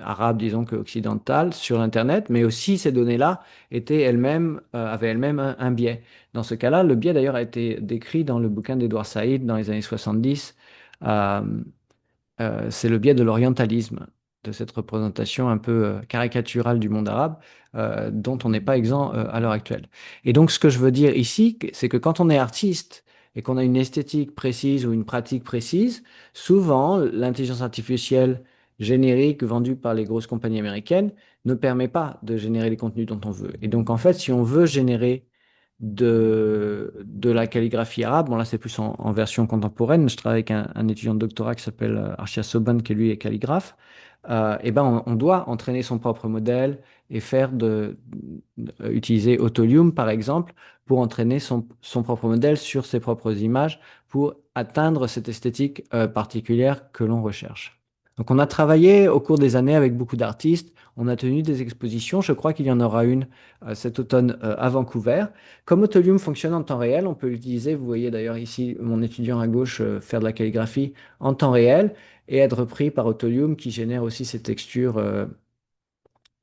arabes, disons, qu'occidentales sur Internet, mais aussi ces données-là avaient elles-mêmes un biais. Dans ce cas-là, le biais d'ailleurs a été décrit dans le bouquin d'Edouard Saïd dans les années 70. Euh, c'est le biais de l'orientalisme, de cette représentation un peu caricaturale du monde arabe, dont on n'est pas exempt à l'heure actuelle. Et donc, ce que je veux dire ici, c'est que quand on est artiste et qu'on a une esthétique précise ou une pratique précise, souvent, l'intelligence artificielle générique vendue par les grosses compagnies américaines ne permet pas de générer les contenus dont on veut. Et donc, en fait, si on veut générer de la calligraphie arabe. Bon, là, c'est plus en version contemporaine. Je travaille avec un étudiant de doctorat qui s'appelle Arshia Soban, qui lui est calligraphe. Et ben, on doit entraîner son propre modèle et utiliser Autolium, par exemple, pour entraîner son propre modèle sur ses propres images pour atteindre cette esthétique particulière que l'on recherche. Donc on a travaillé au cours des années avec beaucoup d'artistes, on a tenu des expositions, je crois qu'il y en aura une cet automne à Vancouver. Comme Autolium fonctionne en temps réel, on peut l'utiliser, vous voyez d'ailleurs ici mon étudiant à gauche faire de la calligraphie en temps réel et être repris par Autolium qui génère aussi ces textures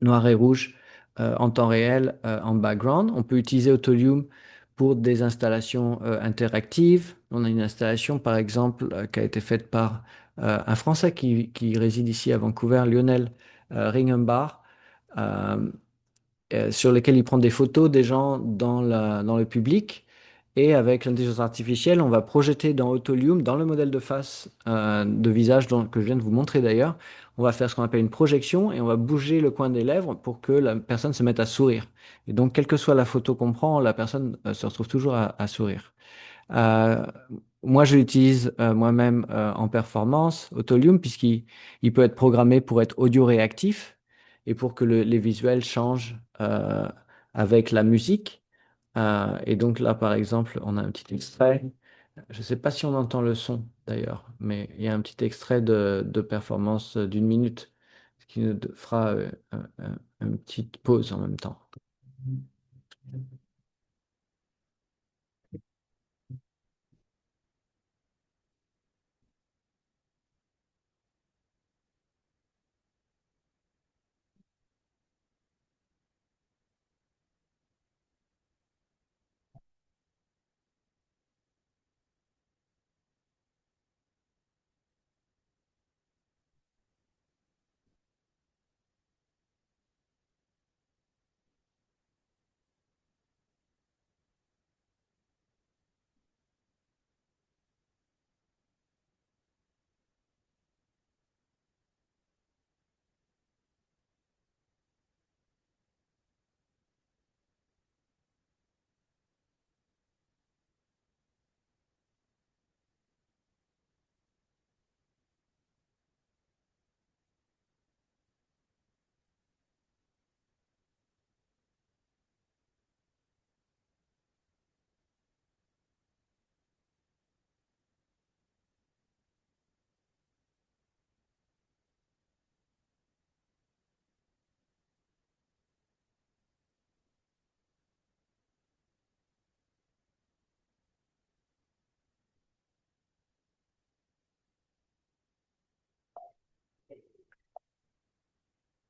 noir et rouge en temps réel en background. On peut utiliser Autolium pour des installations interactives. On a une installation, par exemple, qui a été faite par un Français qui réside ici à Vancouver, Lionel Ringenbach, euh, sur lesquels il prend des photos des gens dans le public. Et avec l'intelligence artificielle, on va projeter dans Autolium, dans le modèle de face de visage que je viens de vous montrer d'ailleurs, on va faire ce qu'on appelle une projection et on va bouger le coin des lèvres pour que la personne se mette à sourire. Et donc, quelle que soit la photo qu'on prend, la personne se retrouve toujours à sourire. Euh, Moi, je l'utilise moi-même en performance, Autolium, puisqu'il peut être programmé pour être audio réactif et pour que les visuels changent avec la musique. Et donc là, par exemple, on a un petit extrait. Je ne sais pas si on entend le son d'ailleurs, mais il y a un petit extrait de performance d'une minute, ce qui nous fera une petite pause en même temps.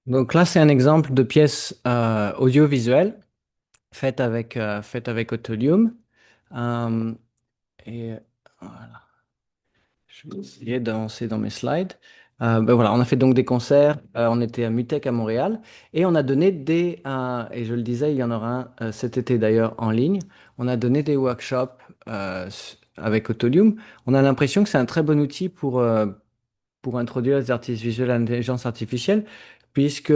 Donc là, c'est un exemple de pièce audiovisuelle faite avec Autolium. Euh, et voilà. Je vais essayer d'avancer dans mes slides. Ben voilà, on a fait donc des concerts. On était à Mutech à Montréal et on a donné et je le disais, il y en aura un cet été d'ailleurs en ligne. On a donné des workshops avec Autolium. On a l'impression que c'est un très bon outil pour introduire les artistes visuels à l'intelligence artificielle, puisque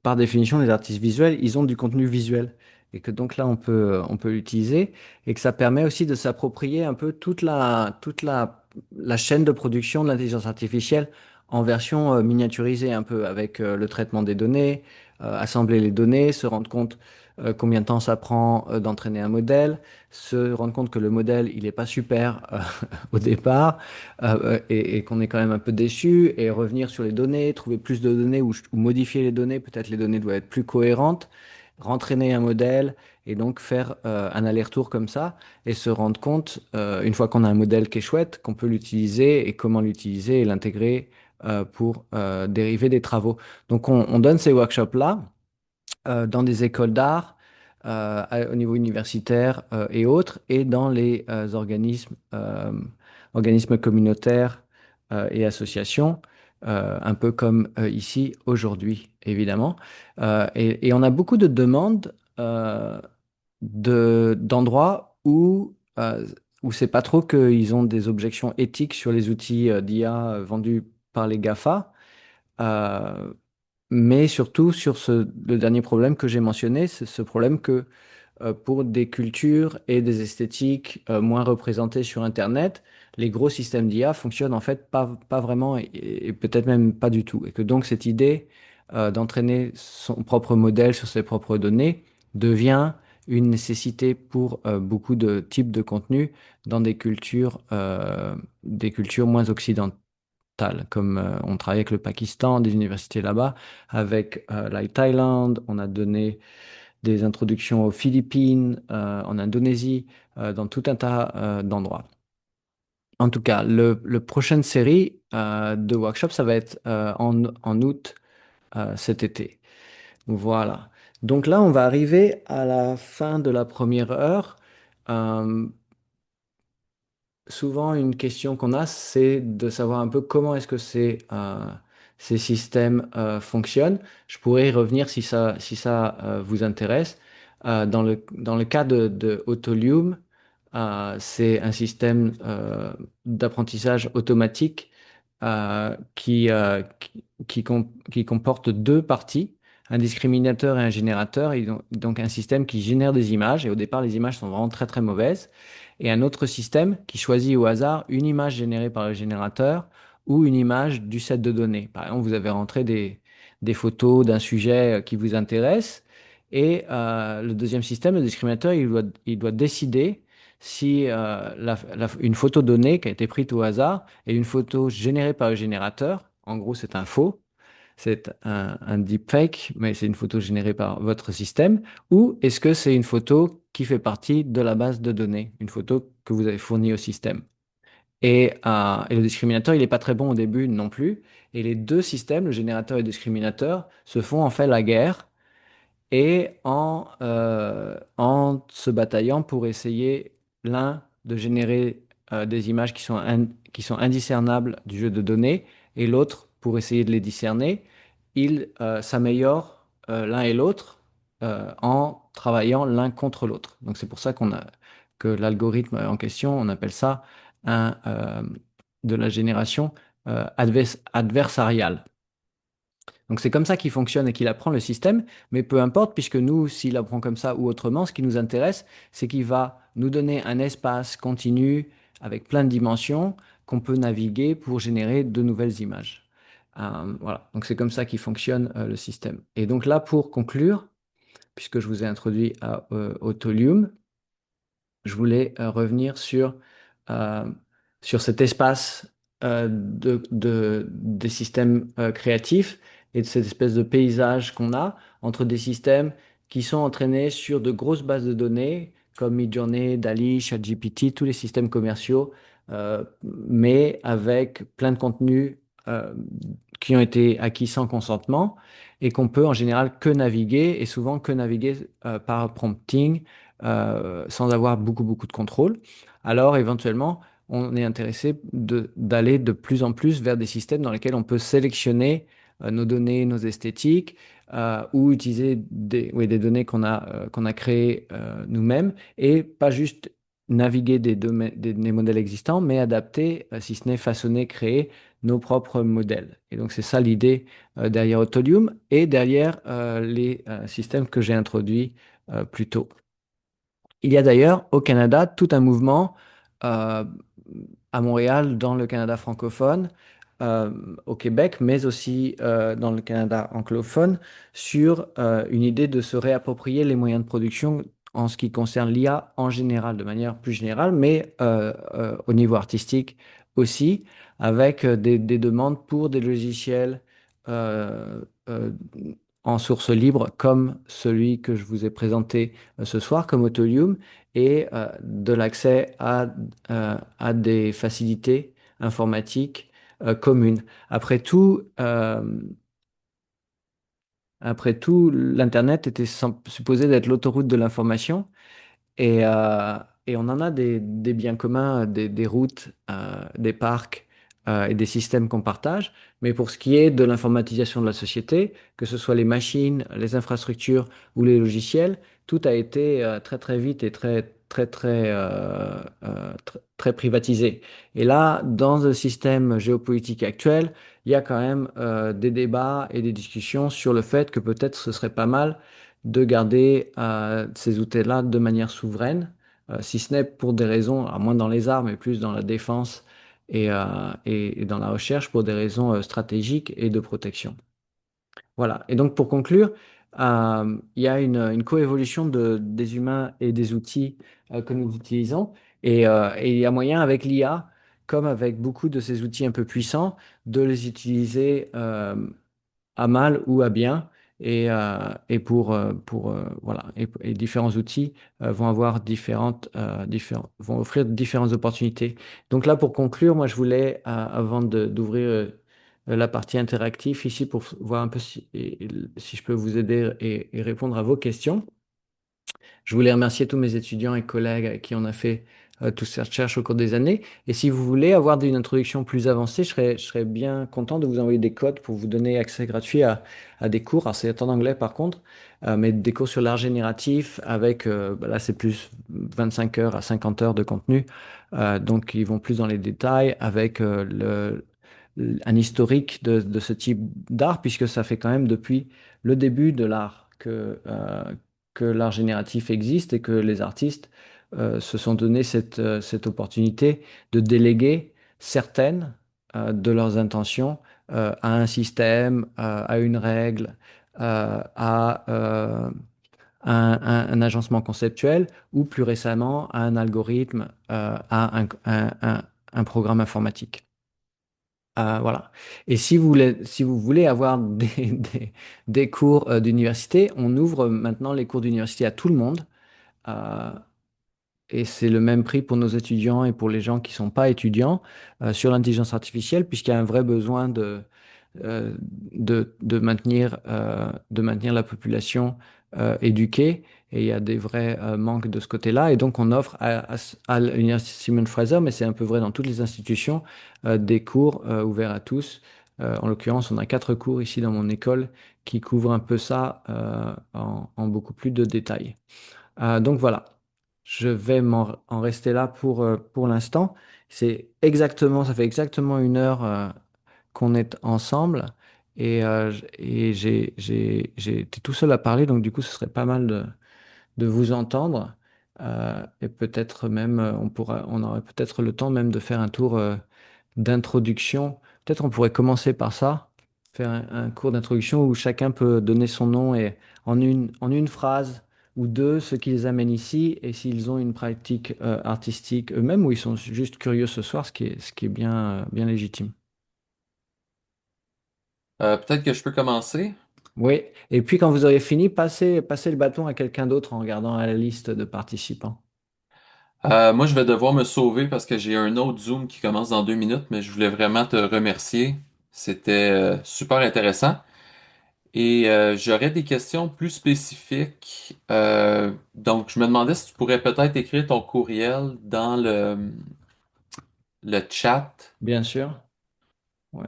par définition, les artistes visuels, ils ont du contenu visuel. Et que donc là, on peut l'utiliser et que ça permet aussi de s'approprier un peu la chaîne de production de l'intelligence artificielle en version miniaturisée un peu avec le traitement des données, assembler les données, se rendre compte combien de temps ça prend d'entraîner un modèle, se rendre compte que le modèle, il n'est pas super au départ et qu'on est quand même un peu déçu et revenir sur les données, trouver plus de données ou modifier les données, peut-être les données doivent être plus cohérentes, rentraîner un modèle et donc faire un aller-retour comme ça et se rendre compte, une fois qu'on a un modèle qui est chouette, qu'on peut l'utiliser et comment l'utiliser et l'intégrer pour dériver des travaux. Donc on donne ces workshops-là dans des écoles d'art au niveau universitaire et autres, et dans les organismes communautaires et associations, un peu comme ici aujourd'hui, évidemment. Et on a beaucoup de demandes d'endroits où c'est pas trop qu'ils ont des objections éthiques sur les outils d'IA vendus par les GAFA. Euh, mais surtout sur le dernier problème que j'ai mentionné, c'est ce problème que pour des cultures et des esthétiques moins représentées sur Internet, les gros systèmes d'IA fonctionnent en fait pas vraiment et peut-être même pas du tout. Et que donc cette idée d'entraîner son propre modèle sur ses propres données devient une nécessité pour beaucoup de types de contenus dans des cultures moins occidentales. comme on travaille avec le Pakistan, des universités là-bas, avec la Thaïlande, on a donné des introductions aux Philippines, en Indonésie, dans tout un tas d'endroits. En tout cas, le prochaine série de workshops, ça va être en août cet été. Voilà. Donc là, on va arriver à la fin de la première heure. Euh, Souvent, une question qu'on a, c'est de savoir un peu comment est-ce que ces systèmes fonctionnent. Je pourrais y revenir si ça vous intéresse. Dans le cas de Autolium, c'est un système d'apprentissage automatique qui comporte deux parties, un discriminateur et un générateur, et donc un système qui génère des images. Et au départ, les images sont vraiment très très mauvaises et un autre système qui choisit au hasard une image générée par le générateur ou une image du set de données. Par exemple, vous avez rentré des photos d'un sujet qui vous intéresse et le deuxième système, le discriminateur, il doit décider si une photo donnée qui a été prise au hasard est une photo générée par le générateur. En gros, c'est un faux. C'est un deepfake, mais c'est une photo générée par votre système. Ou est-ce que c'est une photo qui fait partie de la base de données, une photo que vous avez fournie au système? Et le discriminateur, il n'est pas très bon au début non plus. Et les deux systèmes, le générateur et le discriminateur, se font en fait la guerre et en se bataillant pour essayer, l'un, de générer des images qui sont indiscernables du jeu de données, et l'autre, pour essayer de les discerner, ils s'améliorent l'un et l'autre en travaillant l'un contre l'autre. Donc c'est pour ça que l'algorithme en question, on appelle ça de la génération adversariale. Donc c'est comme ça qu'il fonctionne et qu'il apprend le système, mais peu importe, puisque nous, s'il apprend comme ça ou autrement, ce qui nous intéresse, c'est qu'il va nous donner un espace continu avec plein de dimensions qu'on peut naviguer pour générer de nouvelles images. Voilà, donc c'est comme ça qu'il fonctionne le système. Et donc là, pour conclure, puisque je vous ai introduit au Tolium, je voulais revenir euh, sur cet espace des systèmes créatifs et de cette espèce de paysage qu'on a entre des systèmes qui sont entraînés sur de grosses bases de données comme Midjourney, DALL-E, ChatGPT, tous les systèmes commerciaux, mais avec plein de contenus qui ont été acquis sans consentement et qu'on peut en général que naviguer et souvent que naviguer par prompting sans avoir beaucoup, beaucoup de contrôle. Alors, éventuellement, on est intéressé d'aller de plus en plus vers des systèmes dans lesquels on peut sélectionner nos données, nos esthétiques, ou utiliser oui, des données qu'on a créées nous-mêmes, et pas juste naviguer des modèles existants, mais adapter, si ce n'est façonner, créer nos propres modèles. Et donc, c'est ça l'idée derrière Autolium et derrière les systèmes que j'ai introduits plus tôt. Il y a d'ailleurs au Canada tout un mouvement euh, à Montréal, dans le Canada francophone, euh, au Québec, mais aussi dans le Canada anglophone, sur une idée de se réapproprier les moyens de production en ce qui concerne l'IA en général, de manière plus générale, mais au niveau artistique aussi, avec des demandes pour des logiciels euh, euh, en source libre, comme celui que je vous ai présenté ce soir, comme Autolium, et de l'accès à des facilités informatiques communes. Après tout, l'Internet était supposé d'être l'autoroute de l'information. Et on en a des biens communs, des routes, des parcs et des systèmes qu'on partage. Mais pour ce qui est de l'informatisation de la société, que ce soit les machines, les infrastructures ou les logiciels, tout a été très très vite et très très très très privatisé. Et là, dans le système géopolitique actuel, il y a quand même des débats et des discussions sur le fait que peut-être ce serait pas mal de garder ces outils-là de manière souveraine, si ce n'est pour des raisons, alors moins dans les arts, mais plus dans la défense et dans la recherche, pour des raisons stratégiques et de protection. Voilà. Et donc pour conclure, il y a une coévolution des humains et des outils que nous utilisons, et il y a moyen avec l'IA comme avec beaucoup de ces outils un peu puissants, de les utiliser à mal ou à bien. Et voilà. Et différents outils vont avoir vont offrir différentes opportunités. Donc là, pour conclure, moi, je voulais, avant d'ouvrir la partie interactive ici pour voir un peu si je peux vous aider et répondre à vos questions. Je voulais remercier tous mes étudiants et collègues avec qui on a fait toutes ces recherches au cours des années. Et si vous voulez avoir une introduction plus avancée, je serais bien content de vous envoyer des codes pour vous donner accès gratuit à des cours. Alors, c'est en anglais par contre, mais des cours sur l'art génératif avec, là, c'est plus 25 heures à 50 heures de contenu. Donc, ils vont plus dans les détails avec un historique de ce type d'art, puisque ça fait quand même depuis le début de l'art que l'art génératif existe et que les artistes se sont donné cette opportunité de déléguer certaines de leurs intentions à un système, à une règle, à un agencement conceptuel ou plus récemment à un algorithme, à un programme informatique. Voilà. Et si vous voulez avoir des cours d'université, on ouvre maintenant les cours d'université à tout le monde. Euh, et c'est le même prix pour nos étudiants et pour les gens qui ne sont pas étudiants sur l'intelligence artificielle, puisqu'il y a un vrai besoin euh, de maintenir la population éduquée. Et il y a des vrais manques de ce côté-là. Et donc, on offre à l'Université Simon Fraser, mais c'est un peu vrai dans toutes les institutions, des cours ouverts à tous. En l'occurrence, on a 4 cours ici dans mon école qui couvrent un peu ça en beaucoup plus de détails. Donc voilà, je vais en rester là pour l'instant. Ça fait exactement 1 heure qu'on est ensemble et j'ai été tout seul à parler, donc du coup, ce serait pas mal de vous entendre. Et peut-être même, on aurait peut-être le temps même de faire un tour d'introduction. Peut-être on pourrait commencer par ça, faire un cours d'introduction où chacun peut donner son nom et en une phrase ou deux ce qui les amène ici et s'ils ont une pratique artistique eux-mêmes ou ils sont juste curieux ce soir, ce qui est bien légitime. Peut-être que je peux commencer. Oui, et puis quand vous aurez fini, passez le bâton à quelqu'un d'autre en regardant à la liste de participants. Moi, je vais devoir me sauver parce que j'ai un autre Zoom qui commence dans 2 minutes, mais je voulais vraiment te remercier. C'était super intéressant. Et j'aurais des questions plus spécifiques. Donc, je me demandais si tu pourrais peut-être écrire ton courriel dans le chat. Bien sûr. Ouais.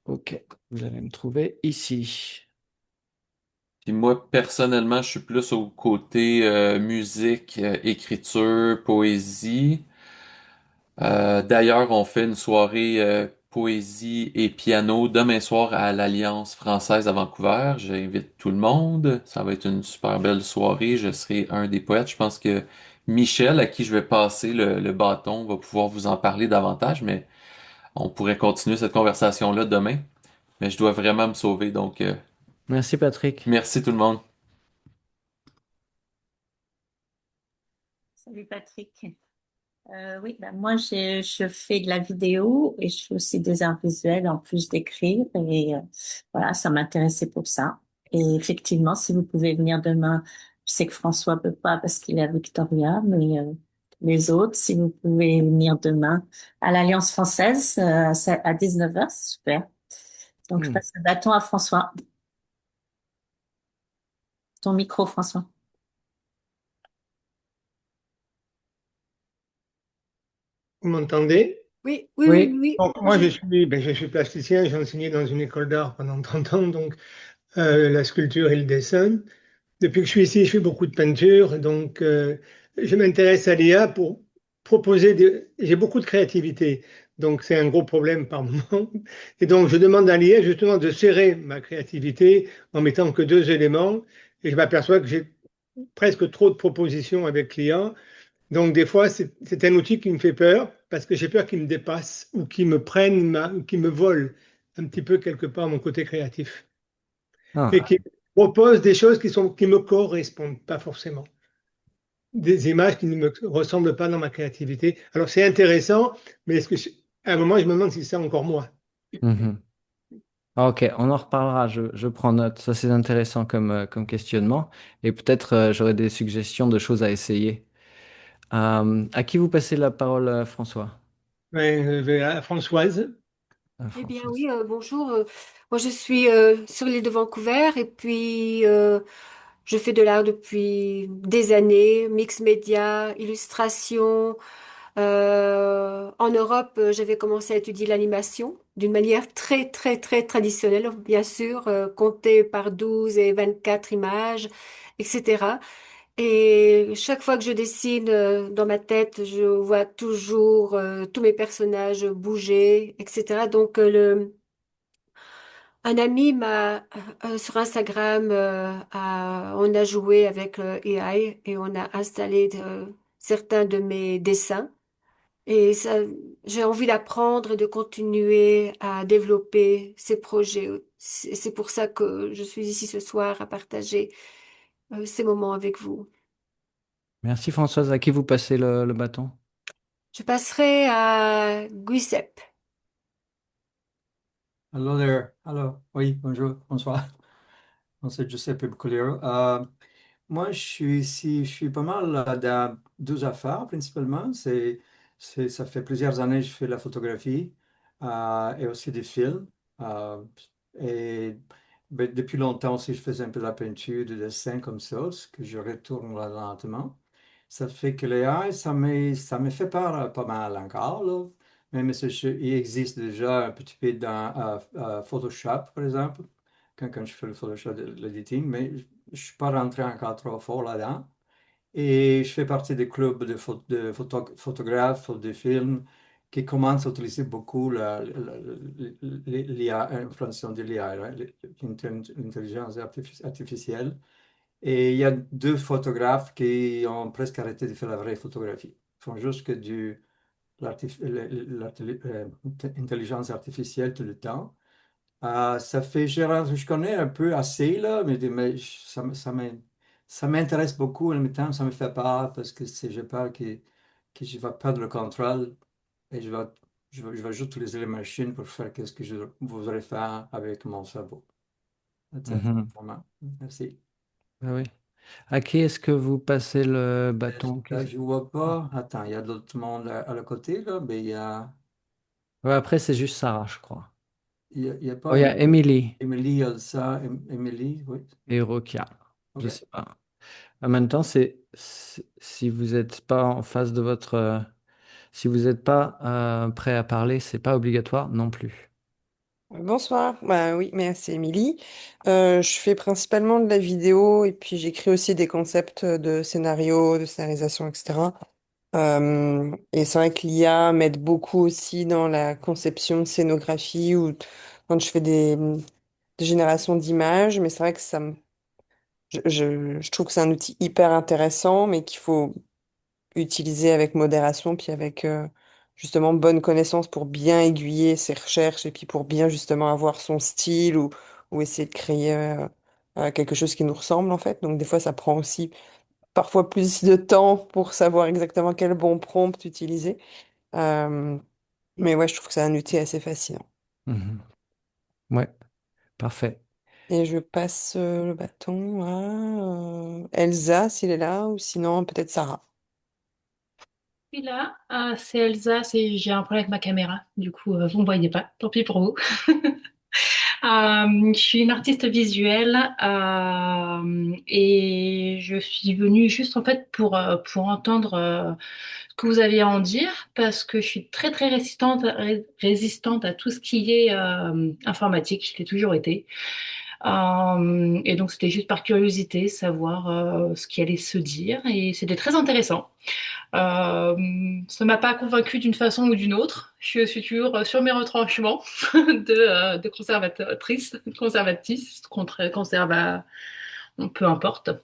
Ok, vous allez me trouver ici. Puis moi, personnellement, je suis plus au côté musique, écriture, poésie. D'ailleurs, on fait une soirée poésie et piano demain soir à l'Alliance française à Vancouver. J'invite tout le monde. Ça va être une super belle soirée. Je serai un des poètes. Je pense que Michel, à qui je vais passer le bâton, va pouvoir vous en parler davantage, mais on pourrait continuer cette conversation-là demain. Mais je dois vraiment me sauver, donc Merci Patrick. merci tout le monde. Salut Patrick. Oui, ben moi je fais de la vidéo et je fais aussi des arts visuels en plus d'écrire et voilà, ça m'intéressait pour ça. Et effectivement, si vous pouvez venir demain, je sais que François peut pas parce qu'il est à Victoria, mais les autres, si vous pouvez venir demain à l'Alliance française à 19h, c'est super. Donc je Hmm. passe le bâton à François. Ton micro, François. Vous m'entendez? Oui, oui, oui, Oui, oui. Donc, moi, Bonjour. je suis plasticien, j'ai enseigné dans une école d'art pendant 30 ans, donc la sculpture et le dessin. Depuis que je suis ici, je fais beaucoup de peinture, donc je m'intéresse à l'IA pour proposer des... J'ai beaucoup de créativité, donc c'est un gros problème par moment. Et donc, je demande à l'IA justement de serrer ma créativité en mettant que 2 éléments, et je m'aperçois que j'ai presque trop de propositions avec l'IA. Donc, des fois, c'est un outil qui me fait peur parce que j'ai peur qu'il me dépasse ou qu'il me prenne, ou qu'il me vole un petit peu quelque part mon côté créatif et ah, qui propose des choses qui me correspondent pas forcément. des images qui ne me ressemblent pas dans ma créativité. Alors c'est intéressant, mais à un moment, je me demande si c'est encore moi. Mhm. Ok, on en reparlera, je prends note. Ça, c'est intéressant comme questionnement. Et peut-être j'aurai des suggestions de choses à essayer. À qui vous passez la parole, François? Ouais, Françoise. Eh bien Françoise. oui, bonjour. Moi, je suis sur l'île de Vancouver et puis je fais de l'art depuis des années, mix média, illustration. En Europe, j'avais commencé à étudier l'animation d'une manière très, très, très traditionnelle, bien sûr, comptée par 12 et 24 images, etc. Et chaque fois que je dessine dans ma tête, je vois toujours tous mes personnages bouger, etc. Donc, un ami m'a sur Instagram, on a joué avec le AI et on a installé certains de mes dessins. Et ça, j'ai envie d'apprendre et de continuer à développer ces projets. C'est pour ça que je suis ici ce soir à partager ces moments avec vous. Merci, Françoise. À qui vous passez le bâton? Je passerai à Giuseppe. Hello there. Hello. Oui, bonjour, bonsoir. Moi, c'est Giuseppe Bucoliero. Moi, je suis ici, je suis pas mal dans deux affaires principalement. Ça fait plusieurs années que je fais la photographie et aussi des films. Euh, et depuis longtemps aussi, je faisais un peu de la peinture, du dessin comme ça, ce que je retourne là lentement. Ça fait que les AI, ça me fait peur pas mal encore, là. Même si il existe déjà un petit peu dans Photoshop, par exemple, quand je fais le Photoshop de l'editing, mais je ne suis pas rentré encore trop fort là-dedans. Et je fais partie des clubs photographes ou de films qui commencent à utiliser beaucoup l'IA, l'influence de l'IA, hein, l'intelligence artificielle. Et il y a deux photographes qui ont presque arrêté de faire la vraie photographie. Ils font juste que l'intelligence artificielle tout le temps. Ça fait, je connais un peu assez, là, mais ça m'intéresse beaucoup. En même temps, ça me fait peur parce que j'ai peur que je vais perdre le contrôle et je vais juste utiliser les machines pour faire ce que je voudrais faire avec mon cerveau. That's it, Mhm. vraiment. Merci. Ah oui. À qui est-ce que vous passez le bâton? Là, je vois pas. Attends, il y a d'autres monde à le côté, là, mais Ouais, après, c'est juste Sarah, je crois. il y a Oh, pas il y a Emily Émilie, Elsa, Émilie, oui. et Rokia. Je OK. sais pas. En même temps, si vous n'êtes pas en face de votre, si vous n'êtes pas prêt à parler, c'est pas obligatoire non plus. Bonsoir, bah oui, merci Émilie. Je fais principalement de la vidéo et puis j'écris aussi des concepts de scénario, de scénarisation, etc. Et c'est vrai que l'IA m'aide beaucoup aussi dans la conception de scénographie ou quand je fais des générations d'images, mais c'est vrai que je trouve que c'est un outil hyper intéressant, mais qu'il faut utiliser avec modération, puis avec justement bonne connaissance pour bien aiguiller ses recherches et puis pour bien justement avoir son style ou essayer de créer quelque chose qui nous ressemble en fait. Donc des fois, ça prend aussi parfois plus de temps pour savoir exactement quel bon prompt utiliser. Euh, mais ouais, je trouve que c'est un outil assez fascinant. Mhm. Ouais, parfait. Et je passe le bâton à Elsa s'il est là, ou sinon peut-être Sarah. Oui, là, c'est Elsa, j'ai un problème avec ma caméra, du coup, vous ne me voyez pas, tant pis pour vous. Je suis une artiste visuelle et je suis venue juste en fait pour entendre ce que vous aviez à en dire parce que je suis très très résistante à tout ce qui est informatique, je l'ai toujours été. Et donc c'était juste par curiosité, savoir ce qui allait se dire et c'était très intéressant. Ça m'a pas convaincue d'une façon ou d'une autre. Je suis toujours sur mes retranchements de conservatrice, conservatrice, peu importe. Donc,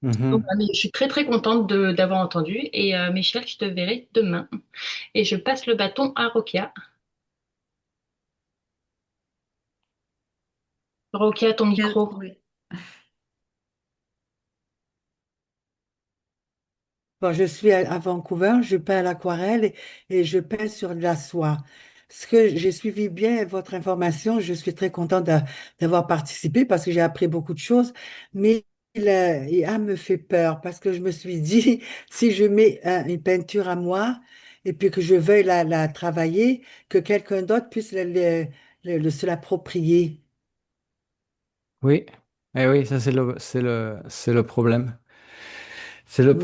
Mhm. mais je suis très très contente d'avoir entendu. Et Michel, je te verrai demain. Et je passe le bâton à Rokia. Rokia, ton micro. Oui. Bon, je suis à Vancouver, je peins à l'aquarelle et je peins sur de la soie. Ce que j'ai suivi bien votre information, je suis très contente d'avoir participé parce que j'ai appris beaucoup de choses, mais l'IA me fait peur parce que je me suis dit, si je mets une peinture à moi et puis que je veuille la travailler, que quelqu'un d'autre puisse se l'approprier. Oui, eh oui, ça c'est le problème. Oui, C'est le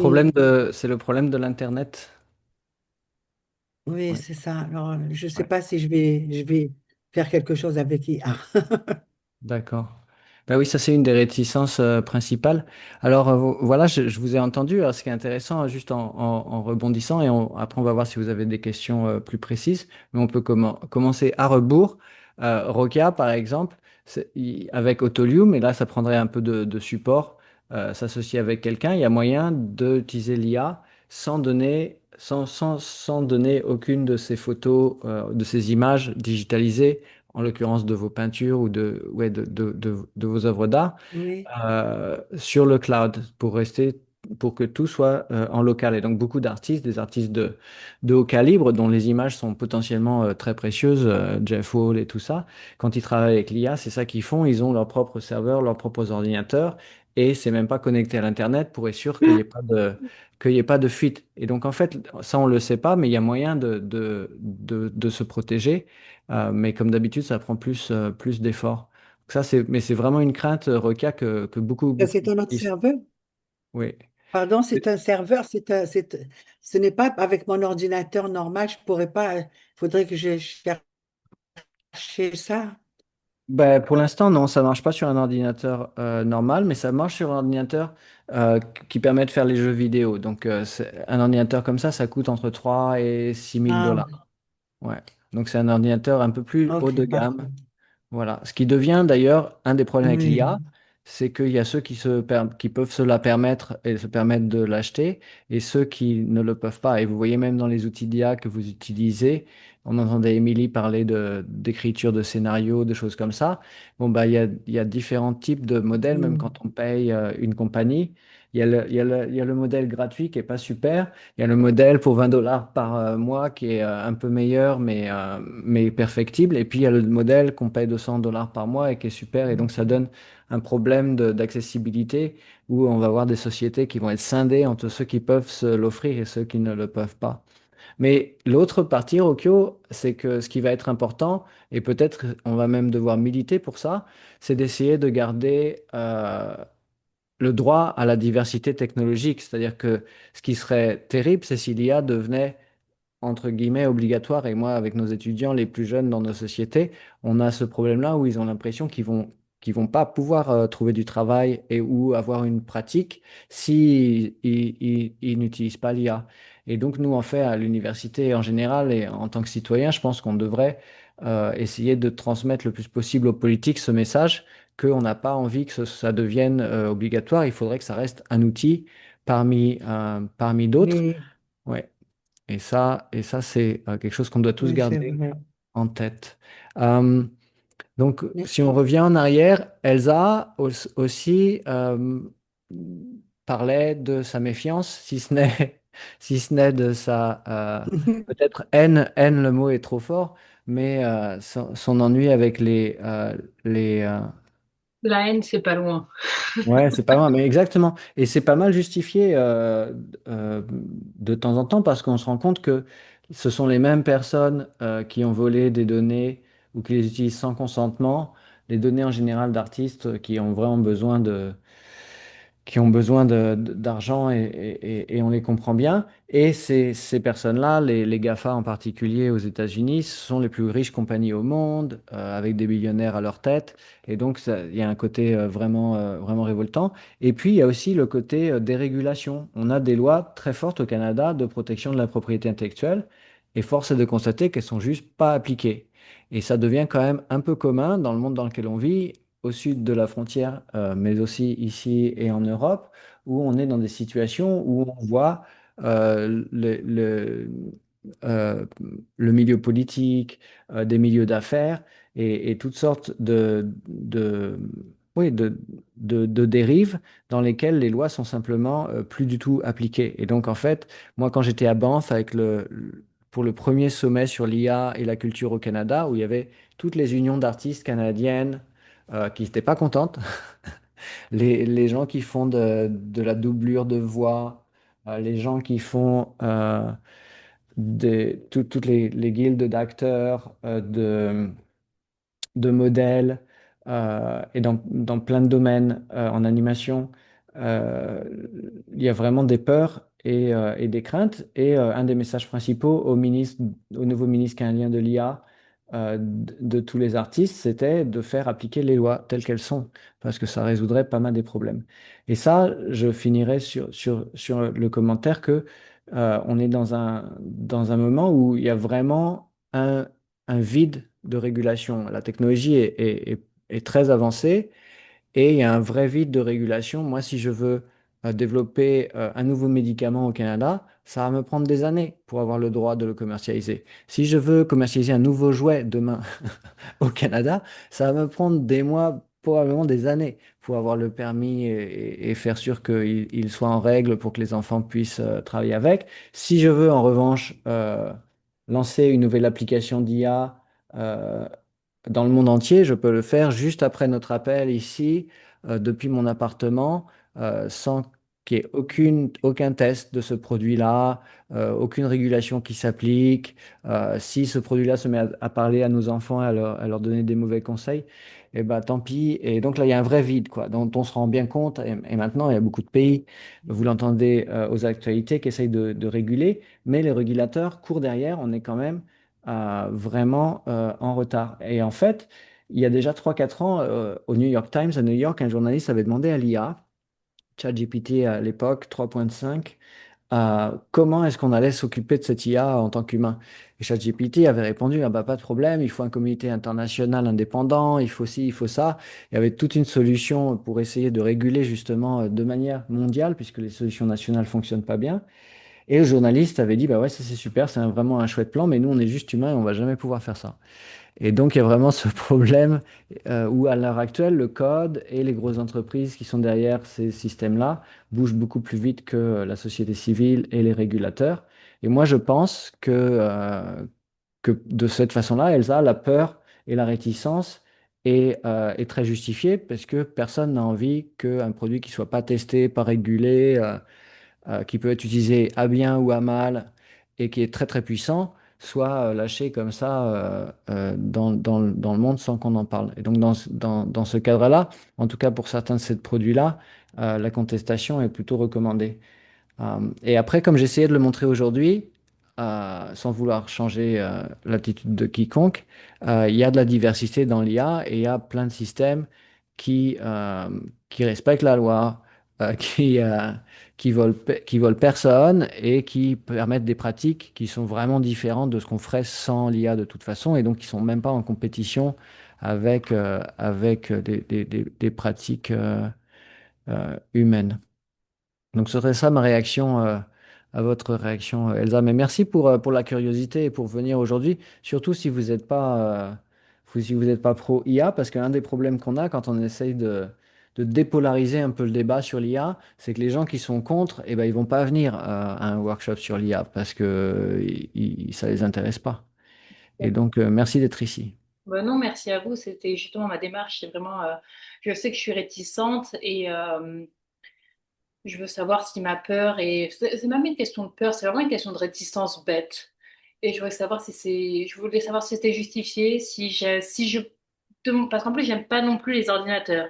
problème de l'Internet. oui, Oui. c'est ça. Alors, je ne sais Ouais. pas si je vais faire quelque chose avec IA. D'accord. Ben oui, ça c'est une des réticences principales. Alors voilà, je vous ai entendu. Alors, ce qui est intéressant, juste en rebondissant, et après on va voir si vous avez des questions plus précises, mais on peut commencer à rebours. Rokia, par exemple, avec Autolium, et là ça prendrait un peu de support, s'associer avec quelqu'un, il y a moyen d'utiliser l'IA sans donner aucune de ces photos, de ces images digitalisées en l'occurrence de vos peintures ou de vos œuvres d'art, Oui. sur le cloud pour que tout soit en local. Et donc beaucoup d'artistes, des artistes de haut calibre, dont les images sont potentiellement très précieuses, Jeff Wall et tout ça, quand ils travaillent avec l'IA, c'est ça qu'ils font, ils ont leur propre serveur, leurs propres ordinateurs, et c'est même pas connecté à l'Internet pour être sûr qu'il y ait pas de fuite. Et donc en fait, ça on le sait pas, mais il y a moyen de se protéger. Mais comme d'habitude, ça prend plus d'efforts. Mais c'est vraiment une crainte, Roca, que Ça, beaucoup c'est un autre utilisent. serveur. Oui. Pardon, c'est un serveur. Ce n'est pas avec mon ordinateur normal. Je pourrais pas. Il faudrait que je cherche ça. Ben, pour l'instant, non, ça marche pas sur un ordinateur normal, mais ça marche sur un ordinateur qui permet de faire les jeux vidéo. Donc, un ordinateur comme ça coûte entre 3 et 6 000 Ah, dollars. Ouais. Donc, c'est un ordinateur un peu plus haut de ok, gamme. parfait. Voilà. Ce qui devient d'ailleurs un des problèmes avec Oui, l'IA, c'est qu'il y a ceux qui peuvent se la permettre et se permettre de l'acheter et ceux qui ne le peuvent pas. Et vous voyez même dans les outils d'IA que vous utilisez, on entendait Émilie parler d'écriture de scénarios, de choses comme ça. Bon, bah, il y a différents types de modèles, même oui, quand on paye une compagnie. Il y a le modèle gratuit qui est pas super. Il y a le modèle pour 20 dollars par mois qui est un peu meilleur, mais perfectible. Et puis il y a le modèle qu'on paye 200 dollars par mois et qui est super. Et donc ça donne un problème d'accessibilité où on va avoir des sociétés qui vont être scindées entre ceux qui peuvent se l'offrir et ceux qui ne le peuvent pas. Mais l'autre partie, Rokyo, c'est que ce qui va être important, et peut-être on va même devoir militer pour ça, c'est d'essayer de garder le droit à la diversité technologique. C'est-à-dire que ce qui serait terrible, c'est si l'IA devenait entre guillemets obligatoire. Et moi, avec nos étudiants les plus jeunes dans nos sociétés, on a ce problème-là où ils ont l'impression qu'ils vont pas pouvoir trouver du travail et ou avoir une pratique si ils n'utilisent pas l'IA. Et donc, nous, en fait, à l'université en général et en tant que citoyen, je pense qu'on devrait essayer de transmettre le plus possible aux politiques ce message qu'on n'a pas envie que ça devienne obligatoire. Il faudrait que ça reste un outil parmi d'autres. oui, Ouais. Et ça c'est quelque chose qu'on doit tous oui, c'est garder vrai. en tête. Euh, donc, Mais- si on revient en arrière, Elsa aussi parlait de sa méfiance, si ce n'est si ce n'est de sa peut-être haine, le mot est trop fort, mais son ennui avec les La haine, c'est pas loin. ouais, c'est pas loin, mais exactement. Et c'est pas mal justifié de temps en temps parce qu'on se rend compte que ce sont les mêmes personnes qui ont volé des données ou qui les utilisent sans consentement, les données en général d'artistes qui ont vraiment besoin d'argent et on les comprend bien. Et ces personnes-là, les GAFA en particulier aux États-Unis, ce sont les plus riches compagnies au monde, avec des millionnaires à leur tête. Et donc, il y a un côté vraiment révoltant. Et puis, il y a aussi le côté dérégulation. On a des lois très fortes au Canada de protection de la propriété intellectuelle. Et force est de constater qu'elles sont juste pas appliquées. Et ça devient quand même un peu commun dans le monde dans lequel on vit au sud de la frontière, mais aussi ici et en Europe, où on est dans des situations où on voit euh, le, le, euh, le milieu politique, des milieux d'affaires et toutes sortes oui, de dérives dans lesquelles les lois sont simplement plus du tout appliquées. Et donc, en fait, moi, quand j'étais à Banff pour le premier sommet sur l'IA et la culture au Canada, où il y avait toutes les unions d'artistes canadiennes qui n'étaient pas contentes, les gens qui font de la doublure de voix, les gens qui font toutes les guildes d'acteurs, de modèles et dans plein de domaines en animation. euh, il y a vraiment des peurs et des craintes. Et un des messages principaux au nouveau ministre canadien de l'IA, de tous les artistes, c'était de faire appliquer les lois telles qu'elles sont, parce que ça résoudrait pas mal des problèmes. Et ça, je finirai sur le commentaire que on est dans un moment où il y a vraiment un vide de régulation. La technologie est très avancée et il y a un vrai vide de régulation. Moi, si je veux développer un nouveau médicament au Canada, ça va me prendre des années pour avoir le droit de le commercialiser. Si je veux commercialiser un nouveau jouet demain au Canada, ça va me prendre des mois, probablement des années, pour avoir le permis et faire sûr qu'il soit en règle pour que les enfants puissent travailler avec. Si je veux, en revanche, lancer une nouvelle application d'IA dans le monde entier, je peux le faire juste après notre appel ici, depuis mon appartement, sans qu'il y ait aucun test de ce produit-là, aucune régulation qui s'applique. Si ce produit-là se met à parler à nos enfants, à leur donner des mauvais conseils, eh ben, tant pis. Et donc là, il y a un vrai vide, quoi, dont on se rend bien compte. Et maintenant, il y a beaucoup de pays, vous l'entendez aux actualités, qui essayent de réguler, mais les régulateurs courent derrière. On est quand même vraiment en retard. Et en fait, il y a déjà 3 4 ans, au New York Times, à New York, un journaliste avait demandé à l'IA, ChatGPT à l'époque, 3.5, comment est-ce qu'on allait s'occuper de cette IA en tant qu'humain. Et ChatGPT avait répondu, ah bah, pas de problème, il faut un comité international indépendant, il faut ci, il faut ça. Il y avait toute une solution pour essayer de réguler justement de manière mondiale, puisque les solutions nationales fonctionnent pas bien. Et le journaliste avait dit, bah ouais, ça c'est super, c'est vraiment un chouette plan, mais nous on est juste humains et on va jamais pouvoir faire ça. Et donc il y a vraiment ce problème où à l'heure actuelle, le code et les grosses entreprises qui sont derrière ces systèmes-là bougent beaucoup plus vite que la société civile et les régulateurs. Et moi je pense que de cette façon-là, Elsa, la peur et la réticence est très justifiée parce que personne n'a envie qu'un produit qui soit pas testé, pas régulé, qui peut être utilisé à bien ou à mal et qui est très très puissant, soit lâché comme ça dans le monde sans qu'on en parle. Et donc dans ce cadre-là, en tout cas pour certains de ces produits-là, la contestation est plutôt recommandée. Et après, comme j'essayais de le montrer aujourd'hui, sans vouloir changer l'attitude de quiconque, il y a de la diversité dans l'IA et il y a plein de systèmes qui, euh, qui respectent la loi, euh, qui, euh, qui volent personne et qui permettent des pratiques qui sont vraiment différentes de ce qu'on ferait sans l'IA de toute façon et donc qui sont même pas en compétition avec des pratiques humaines. Donc, ce serait ça ma réaction à votre réaction, Elsa. Mais merci pour la curiosité et pour venir aujourd'hui, surtout si vous n'êtes pas, si vous n'êtes pas pro IA, parce qu'un des problèmes qu'on a quand on essaye de dépolariser un peu le débat sur l'IA, c'est que les gens qui sont contre, eh ben, ils vont pas venir à un workshop sur l'IA parce que ça les intéresse pas. Et donc, merci d'être ici. Ben non, merci à vous. C'était justement ma démarche. C'est vraiment, je sais que je suis réticente et je veux savoir si ma peur est. C'est même une question de peur. C'est vraiment une question de réticence bête. Et je voulais savoir si c'est. Je voulais savoir si c'était justifié, si je. Parce qu'en plus, j'aime pas non plus les ordinateurs.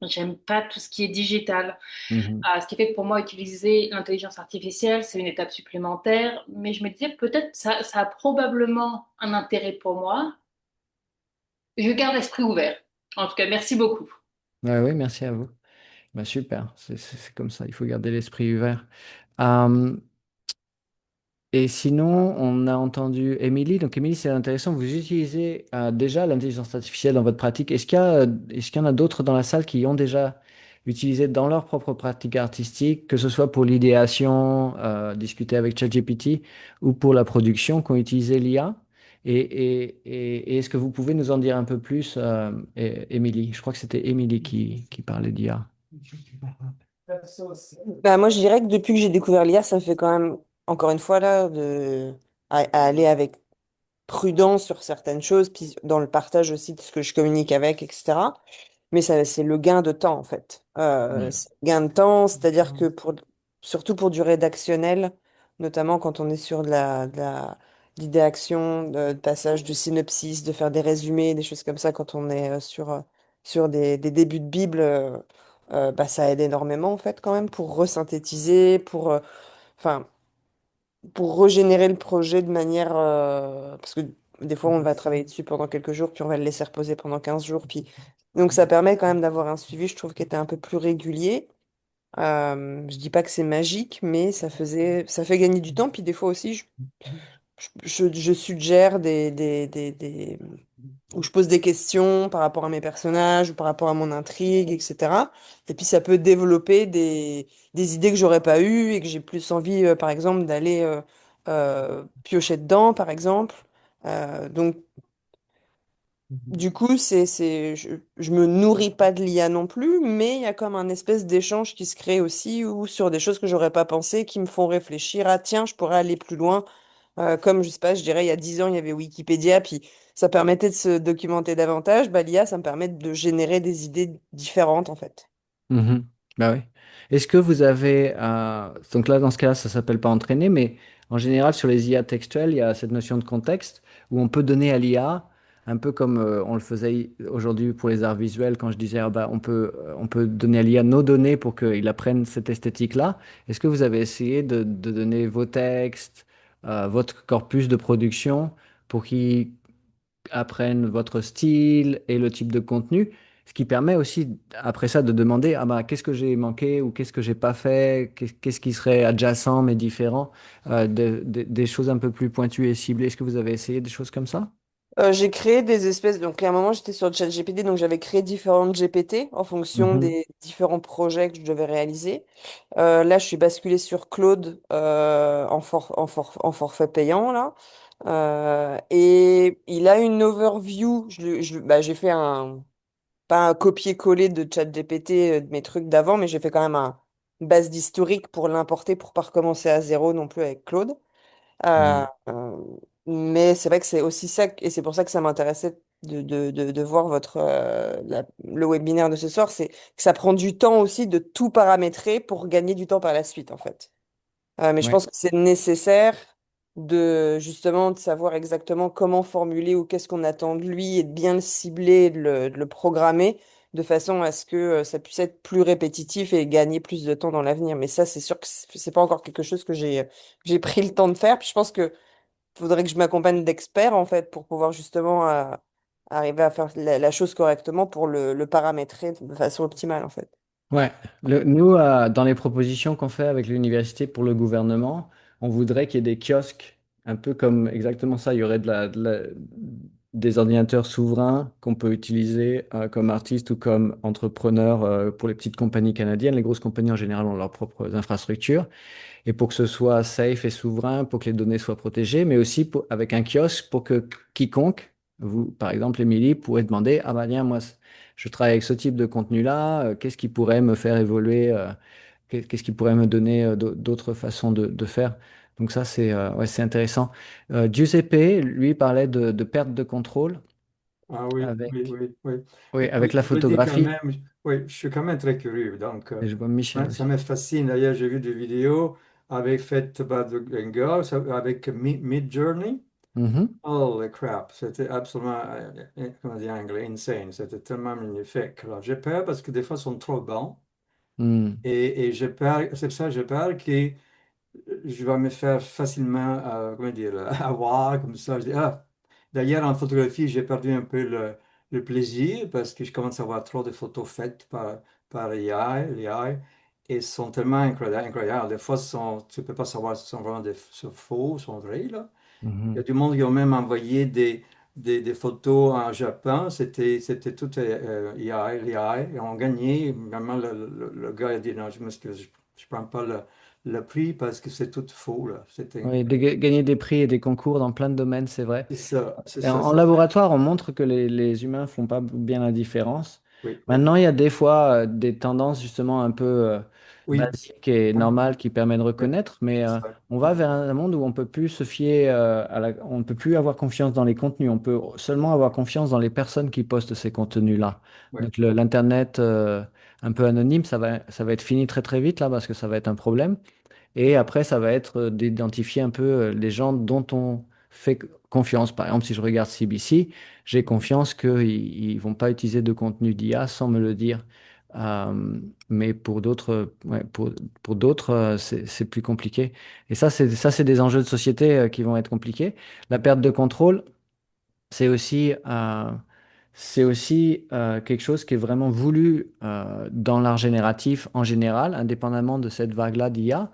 J'aime pas tout ce qui est digital. Mhm. Ce qui fait que pour moi, utiliser l'intelligence artificielle, c'est une étape supplémentaire. Mais je me disais peut-être ça a probablement un intérêt pour moi. Je garde l'esprit ouvert. En tout cas, merci beaucoup. Ouais, oui, merci à vous. Bah, super, c'est comme ça, il faut garder l'esprit ouvert. Euh, Et sinon, on a entendu Émilie. Donc, Émilie, c'est intéressant. Vous utilisez déjà l'intelligence artificielle dans votre pratique. Est-ce qu'il y en a d'autres dans la salle qui ont déjà utilisé dans leur propre pratique artistique, que ce soit pour l'idéation, discuter avec ChatGPT, ou pour la production, qui ont utilisé l'IA? Et est-ce que vous pouvez nous en dire un peu plus, Émilie? Je crois que c'était Émilie qui parlait d'IA. Bah, moi, je dirais que depuis que j'ai découvert l'IA, ça me fait quand même, encore une fois, là, à aller avec prudence sur certaines choses, puis dans le partage aussi de ce que je communique avec, etc. Mais ça, c'est le gain de temps, en fait. Ouais. C'est le gain de temps, c'est-à-dire que surtout pour du rédactionnel, notamment quand on est sur de l'idéation, de passage de synopsis, de faire des résumés, des choses comme ça, quand on est sur des débuts de Bible, bah, ça aide énormément, en fait, quand même, pour resynthétiser, enfin, pour régénérer le projet de manière... parce que des fois, on va travailler dessus pendant quelques jours, puis on va le laisser reposer pendant 15 jours. Puis... Donc, ça permet quand même d'avoir un suivi, je trouve, qui était un peu plus régulier. Je dis pas que c'est magique, mais ça fait gagner du temps. Puis des fois aussi, je suggère où je pose des questions par rapport à mes personnages ou par rapport à mon intrigue, etc. Et puis ça peut développer des idées que j'aurais pas eues et que j'ai plus envie, par exemple, d'aller piocher dedans, par exemple. Donc, du coup, je me nourris pas de l'IA non plus, mais il y a comme un espèce d'échange qui se crée aussi, ou sur des choses que j'aurais pas pensé, qui me font réfléchir. Ah tiens, je pourrais aller plus loin. Comme, je sais pas, je dirais, il y a 10 ans, il y avait Wikipédia, puis ça permettait de se documenter davantage. Bah, l'IA, ça me permet de générer des idées différentes, en fait. Mhm. Bah oui. Est-ce que vous avez... donc là, dans ce cas-là, ça s'appelle pas entraîner, mais en général, sur les IA textuelles, il y a cette notion de contexte où on peut donner à l'IA, un peu comme on le faisait aujourd'hui pour les arts visuels, quand je disais, ah bah, on peut donner à l'IA nos données pour qu'il apprenne cette esthétique-là. Est-ce que vous avez essayé de donner vos textes, votre corpus de production pour qu'il apprennent votre style et le type de contenu, ce qui permet aussi après ça de demander ah bah qu'est-ce que j'ai manqué ou qu'est-ce que j'ai pas fait, qu'est-ce qui serait adjacent mais différent, des choses un peu plus pointues et ciblées. Est-ce que vous avez essayé des choses comme ça? J'ai créé des espèces, donc à un moment j'étais sur ChatGPT, donc j'avais créé différentes GPT en fonction Mhm. des différents projets que je devais réaliser. Là, je suis basculée sur Claude en forfait payant là. Et il a une overview. Bah, j'ai fait pas un copier-coller de ChatGPT de mes trucs d'avant, mais j'ai fait quand même une base d'historique pour l'importer pour pas recommencer à zéro non plus avec Claude. Euh, Mhm. euh, mais c'est vrai que c'est aussi ça, et c'est pour ça que ça m'intéressait de voir le webinaire de ce soir, c'est que ça prend du temps aussi de tout paramétrer pour gagner du temps par la suite, en fait. Mais je Ouais. pense que c'est nécessaire de justement de savoir exactement comment formuler ou qu'est-ce qu'on attend de lui et de bien le cibler, de le programmer de façon à ce que ça puisse être plus répétitif et gagner plus de temps dans l'avenir. Mais ça, c'est sûr que c'est pas encore quelque chose que j'ai pris le temps de faire. Puis je pense que faudrait que je m'accompagne d'experts en fait pour pouvoir justement arriver à faire la chose correctement pour le paramétrer de façon optimale en fait. Ouais, nous, dans les propositions qu'on fait avec l'université pour le gouvernement, on voudrait qu'il y ait des kiosques, un peu comme exactement ça. Il y aurait des ordinateurs souverains qu'on peut utiliser comme artiste ou comme entrepreneur pour les petites compagnies canadiennes. Les grosses compagnies, en général, ont leurs propres infrastructures. Et pour que ce soit safe et souverain, pour que les données soient protégées, mais aussi avec un kiosque pour que quiconque, vous, par exemple, Émilie, pourrait demander, ah bah tiens, moi, je travaille avec ce type de contenu-là, qu'est-ce qui pourrait me faire évoluer, qu'est-ce qui pourrait me donner d'autres façons de faire. Donc ça, ouais, c'est intéressant. Giuseppe, lui, parlait de perte de contrôle Ah oui, oui, avec, oui, oui. oui, Oui, avec oui, la je le dis quand photographie. même, oui, je suis quand même très curieux. Donc, Et je vois Michel ouais, ça aussi. me fascine. D'ailleurs, j'ai vu des vidéos avec faites par un gars avec Midjourney. Mhm. Holy crap, c'était absolument, comment dire en anglais, insane. C'était tellement magnifique. Alors, j'ai peur parce que des fois, ils sont trop bons. Hmm. Et j'ai peur, c'est pour ça que j'ai peur que je vais me faire facilement, comment dire, avoir comme ça. Je dis, ah. D'ailleurs, en photographie, j'ai perdu un peu le plaisir parce que je commence à avoir trop de photos faites par l'AI et sont tellement incroyables. Des fois, tu ne peux pas savoir si sont vraiment sont faux, sont vrais, là. Il y a Mhm. du monde qui ont même envoyé des photos en Japon. C'était tout AI, l'AI. Et on gagné. Vraiment, le gars a dit non, je m'excuse, je ne prends pas le prix parce que c'est tout faux, là. Oui, gagner des prix et des concours dans plein de domaines, c'est vrai. C'est Et ça, en ça fait. laboratoire, on montre que les humains font pas bien la différence. Oui, oui, Maintenant, il y a des fois des tendances justement un peu oui, basiques et oui, normales qui permettent de oui, reconnaître, mais c'est ça. on va vers un monde où on peut plus se fier on ne peut plus avoir confiance dans les contenus. On peut seulement avoir confiance dans les personnes qui postent ces contenus-là. Oui, Donc l'Internet un peu anonyme, ça va être fini très très vite là parce que ça va être un problème. Et après, ça va être d'identifier un peu les gens dont on fait confiance. Par exemple, si je regarde CBC, j'ai confiance qu'ils ne vont pas utiliser de contenu d'IA sans me le dire. Mais pour d'autres, ouais, pour d'autres, c'est plus compliqué. Et ça, c'est des enjeux de société qui vont être compliqués. La perte de contrôle, c'est aussi, quelque chose qui est vraiment voulu dans l'art génératif en général, indépendamment de cette vague-là d'IA,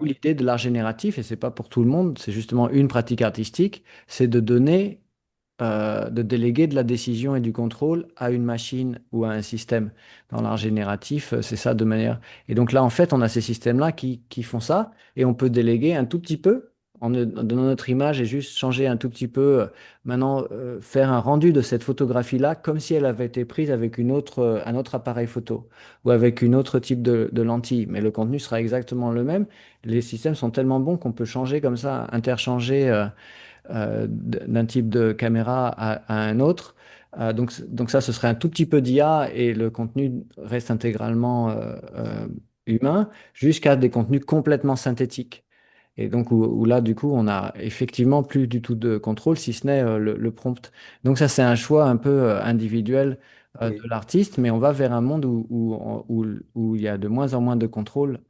où oui, l'idée de l'art génératif, et c'est pas pour tout le monde, c'est justement une pratique artistique, c'est de donner de déléguer de la décision et du contrôle à une machine ou à un système. Dans l'art génératif, c'est ça de manière. Et donc là, en fait, on a ces systèmes-là qui font ça et on peut déléguer un tout petit peu en donnant notre image et juste changer un tout petit peu. Maintenant, faire un rendu de cette photographie-là comme si elle avait été prise avec un autre appareil photo ou avec une autre type de lentille. Mais le contenu sera exactement le même. Les systèmes sont tellement bons qu'on peut changer comme ça, interchanger. D'un type de caméra à un autre. Donc ça, ce serait un tout petit peu d'IA et le contenu reste intégralement humain jusqu'à des contenus complètement synthétiques. Et donc où là, du coup, on a effectivement plus du tout de contrôle, si ce n'est le prompt. Donc ça, c'est un choix un peu individuel de oui. l'artiste, mais on va vers un monde où il y a de moins en moins de contrôle,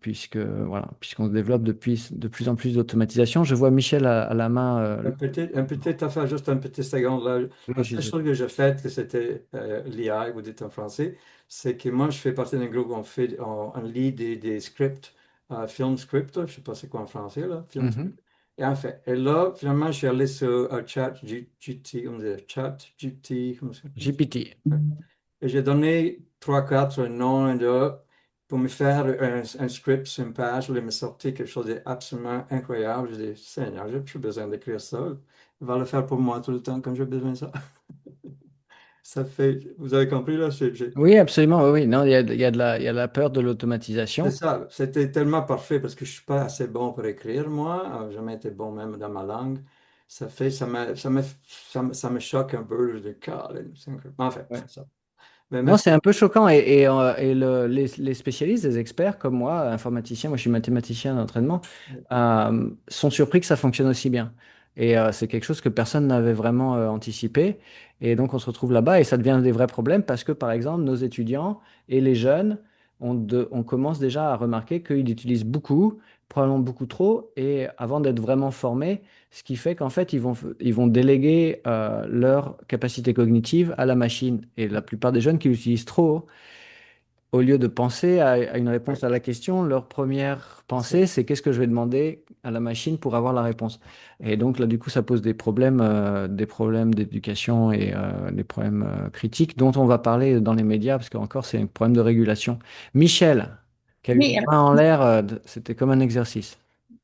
puisqu'on développe de plus en plus d'automatisation. Je vois Michel à la main. Un petit affaire, juste un petit seconde là. Oui, La seule chose que j'ai faite, que c'était l'IA, vous dites en français, c'est que moi, je fais partie d'un groupe où on lit des scripts, film script, là, je sais pas c'est quoi en français, là, film Mhm. script. Et en fait, et là, finalement, je suis allé sur chat GT, on dit chat GT, comment ça s'appelle? GPT. Et j'ai donné trois, quatre noms et deux pour me faire un script sur une page où il me sortait quelque chose d'absolument incroyable. Je dis, Seigneur, j'ai plus besoin d'écrire ça. Il va le faire pour moi tout le temps quand j'ai besoin de ça. Ça fait, vous avez compris là? Oui, absolument. Oui, oui. Non, il y a de la peur de C'est l'automatisation. ça, c'était tellement parfait parce que je suis pas assez bon pour écrire, moi. J'ai jamais été bon même dans ma langue. Ça fait, ça me choque un peu. Je dis, Colin, c'est incroyable. En fait, Ouais. c'est ça. Mais Non, merci. c'est un peu choquant les spécialistes, les experts comme moi, informaticiens, moi je suis mathématicien d'entraînement, sont surpris que ça fonctionne aussi bien. Et c'est quelque chose que personne n'avait vraiment anticipé. Et donc on se retrouve là-bas et ça devient des vrais problèmes parce que par exemple nos étudiants et les jeunes, on commence déjà à remarquer qu'ils utilisent beaucoup, probablement beaucoup trop, et avant d'être vraiment formés, ce qui fait qu'en fait, ils vont déléguer leur capacité cognitive à la machine. Et la plupart des jeunes qui l'utilisent trop, au lieu de penser à une réponse Ouais. à la question, leur première C'est pensée, c'est qu'est-ce que je vais demander à la machine pour avoir la réponse. Et donc là, du coup, ça pose des problèmes d'éducation et des problèmes critiques dont on va parler dans les médias, parce qu'encore, c'est un problème de régulation. Michel, qui a eu Oui, les mains en l'air, c'était comme un exercice.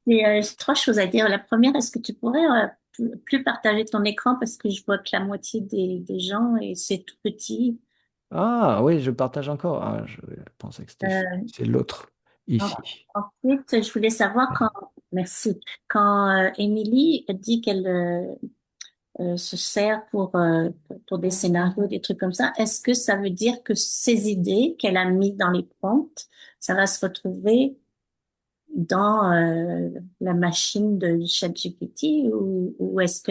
j'ai trois choses à dire. La première, est-ce que tu pourrais plus partager ton écran parce que je vois que la moitié des gens et c'est tout petit. Ah oui, je partage encore. Ah, je pensais que Euh, c'est l'autre en- ici. Ensuite, je voulais savoir merci, quand Émilie dit qu'elle se sert pour des scénarios, des trucs comme ça, est-ce que ça veut dire que ces idées qu'elle a mis dans les prompts, ça va se retrouver dans la machine de ChatGPT ou est-ce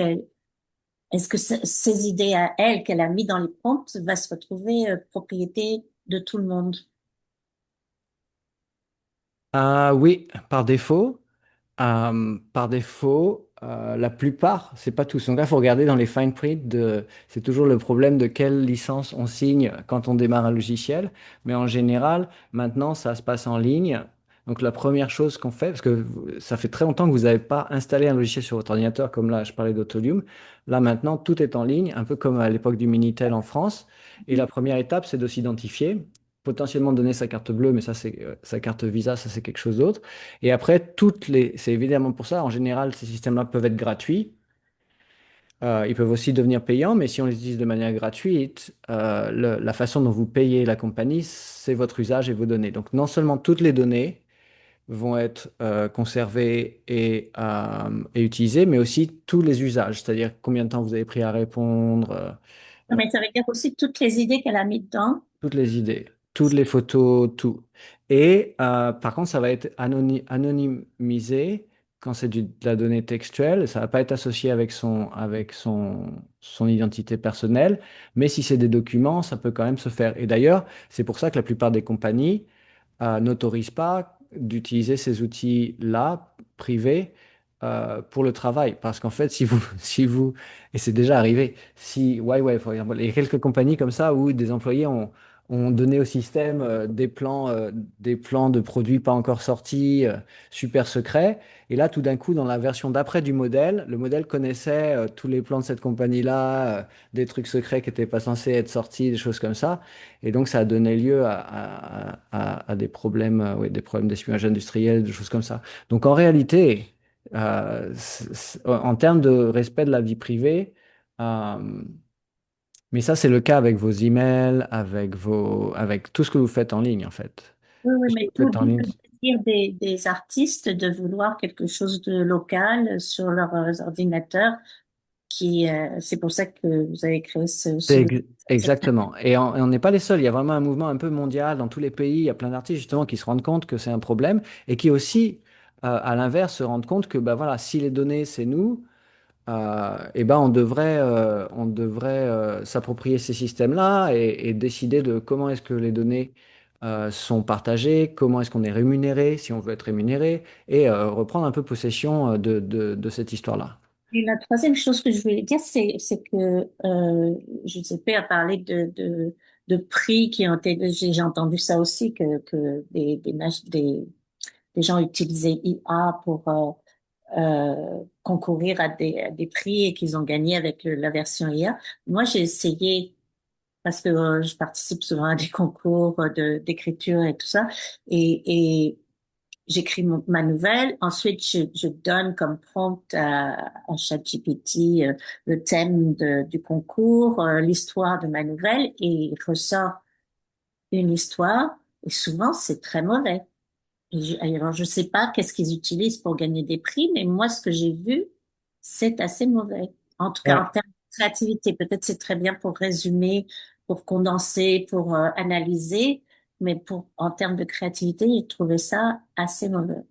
que ces idées à elle qu'elle a mis dans les prompts va se retrouver propriété de tout le monde? Ah oui, par défaut. La plupart, c'est pas tous. Donc là, il faut regarder dans les fine print c'est toujours le problème de quelle licence on signe quand on démarre un logiciel. Mais en général, maintenant, ça se passe en ligne. Donc la première chose qu'on fait, parce que ça fait très longtemps que vous n'avez pas installé un logiciel sur votre ordinateur, comme là, je parlais d'Autolium. Là, maintenant, tout est en ligne, un peu comme à l'époque du Minitel en France. Et la première étape, c'est de s'identifier. potentiellement donner sa carte bleue, mais ça, c'est sa carte Visa, ça, c'est quelque chose d'autre. Et après, c'est évidemment pour ça, en général, ces systèmes-là peuvent être gratuits. Ils peuvent aussi devenir payants, mais si on les utilise de manière gratuite, la façon dont vous payez la compagnie, c'est votre usage et vos données. Donc, non seulement toutes les données vont être conservées et utilisées, mais aussi tous les usages, c'est-à-dire combien de temps vous avez pris à répondre, Non, mais ça veut dire aussi toutes les idées qu'elle a mis dedans. toutes les idées, toutes les photos, tout. Et par contre, ça va être anonymisé quand c'est de la donnée textuelle. Ça va pas être associé son identité personnelle. Mais si c'est des documents, ça peut quand même se faire. Et d'ailleurs, c'est pour ça que la plupart des compagnies n'autorisent pas d'utiliser ces outils-là, privés, pour le travail. Parce qu'en fait, et c'est déjà arrivé, si Huawei, par exemple, il y a quelques compagnies comme ça où des employés ont donné au système des plans de produits pas encore sortis, super secrets. Et là, tout d'un coup, dans la version d'après du modèle, le modèle connaissait tous les plans de cette compagnie-là, des trucs secrets qui n'étaient pas censés être sortis, des choses comme ça. Et donc, ça a donné lieu à des problèmes, ouais, des problèmes d'espionnage industriel, des choses comme ça. Donc, en réalité, en termes de respect de la vie privée, euh, mais ça, c'est le cas avec vos emails, avec tout ce que vous faites en ligne, en fait. Oui, oui, Tout ce que mais vous faites en d'où ligne. le désir des artistes de vouloir quelque chose de local sur leurs ordinateurs, c'est pour ça que vous avez créé Exactement. Et on n'est pas les seuls. Il y a vraiment un mouvement un peu mondial dans tous les pays. Il y a plein d'artistes justement qui se rendent compte que c'est un problème et qui aussi, à l'inverse, se rendent compte que bah, voilà, si les données, c'est nous, eh ben, on devrait s'approprier ces systèmes-là et décider de comment est-ce que les données sont partagées, comment est-ce qu'on est rémunéré, si on veut être rémunéré, et reprendre un peu possession de cette histoire-là. Et la troisième chose que je voulais dire, c'est que Giuseppe a parlé de prix qui ont été, j'ai entendu ça aussi, que des gens utilisaient IA pour concourir à des prix et qu'ils ont gagné avec la version IA. Moi, j'ai essayé, parce que je participe souvent à des concours d'écriture et tout ça, et j'écris ma nouvelle. Ensuite, je donne comme prompt à ChatGPT le thème du concours, l'histoire de ma nouvelle, et il ressort une histoire. Et souvent, c'est très mauvais. Alors, je sais pas qu'est-ce qu'ils utilisent pour gagner des prix, mais moi, ce que j'ai vu, c'est assez mauvais. En tout cas, en Ouais. termes de créativité, peut-être c'est très bien pour résumer, pour condenser, pour analyser, mais en termes de créativité, j'ai trouvé ça assez mauvais.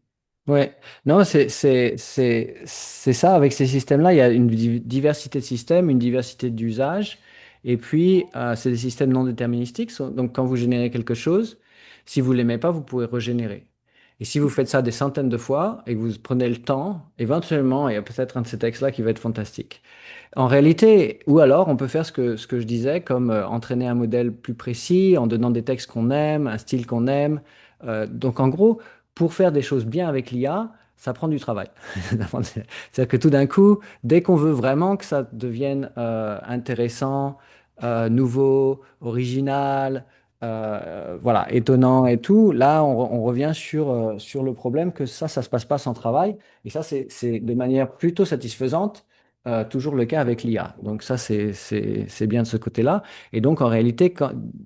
Ouais, non, c'est ça, avec ces systèmes-là, il y a une diversité de systèmes, une diversité d'usages, et puis c'est des systèmes non déterministiques, donc quand vous générez quelque chose, si vous ne l'aimez pas, vous pouvez régénérer. Et si vous faites ça des centaines de fois et que vous prenez le temps, éventuellement, il y a peut-être un de ces textes-là qui va être fantastique. En réalité, ou alors on peut faire ce que je disais, comme entraîner un modèle plus précis en donnant des textes qu'on aime, un style qu'on aime. Donc en gros, pour faire des choses bien avec l'IA, ça prend du travail. C'est-à-dire que tout d'un coup, dès qu'on veut vraiment que ça devienne intéressant, nouveau, original, voilà, étonnant et tout, là on revient sur le problème que ça se passe pas sans travail. Et ça, c'est de manière plutôt satisfaisante toujours le cas avec l'IA. Donc ça, c'est bien de ce côté-là. Et donc en réalité,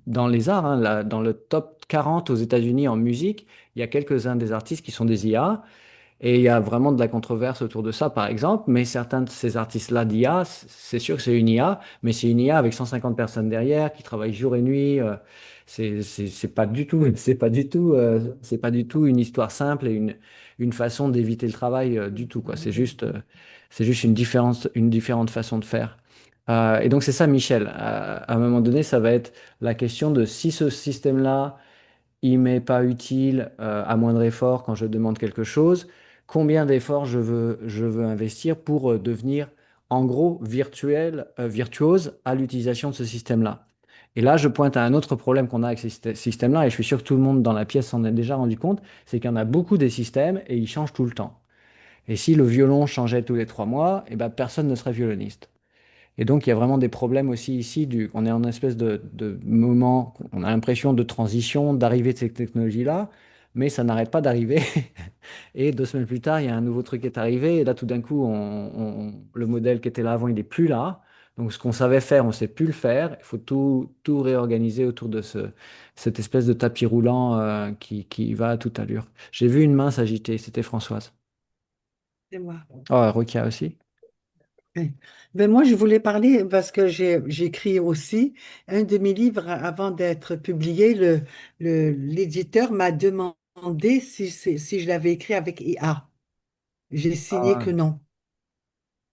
dans les arts, hein, dans le top 40 aux États-Unis en musique, il y a quelques-uns des artistes qui sont des IA. Et il y a vraiment de la controverse autour de ça, par exemple. Mais certains de ces artistes-là d'IA, c'est sûr que c'est une IA, mais c'est une IA avec 150 personnes derrière qui travaillent jour et nuit. C'est pas du tout, c'est pas du tout une histoire simple et une façon d'éviter le travail du tout, quoi. C'est juste une différente façon de faire. Et donc c'est ça, Michel. À un moment donné, ça va être la question de si ce système-là il m'est pas utile à moindre effort quand je demande quelque chose, combien d'efforts je veux investir pour devenir en gros virtuose à l'utilisation de ce système-là. Et là, je pointe à un autre problème qu'on a avec ces systèmes-là, et je suis sûr que tout le monde dans la pièce s'en est déjà rendu compte, c'est qu'il y en a beaucoup des systèmes et ils changent tout le temps. Et si le violon changeait tous les 3 mois, eh ben, personne ne serait violoniste. Et donc, il y a vraiment des problèmes aussi ici. On est en espèce de moment, on a l'impression de transition, d'arrivée de ces technologies-là, mais ça n'arrête pas d'arriver. Et 2 semaines plus tard, il y a un nouveau truc qui est arrivé. Et là, tout d'un coup, le modèle qui était là avant, il n'est plus là. Donc, ce qu'on savait faire, on ne sait plus le faire. Il faut tout réorganiser autour de cette espèce de tapis roulant qui va à toute allure. J'ai vu une main s'agiter, c'était Françoise. C'est moi. Oh, Rokia aussi. Oui. Ben moi, je voulais parler parce que j'écris aussi un de mes livres avant d'être publié. L'éditeur m'a demandé si je l'avais écrit avec IA. J'ai signé que Ah, non.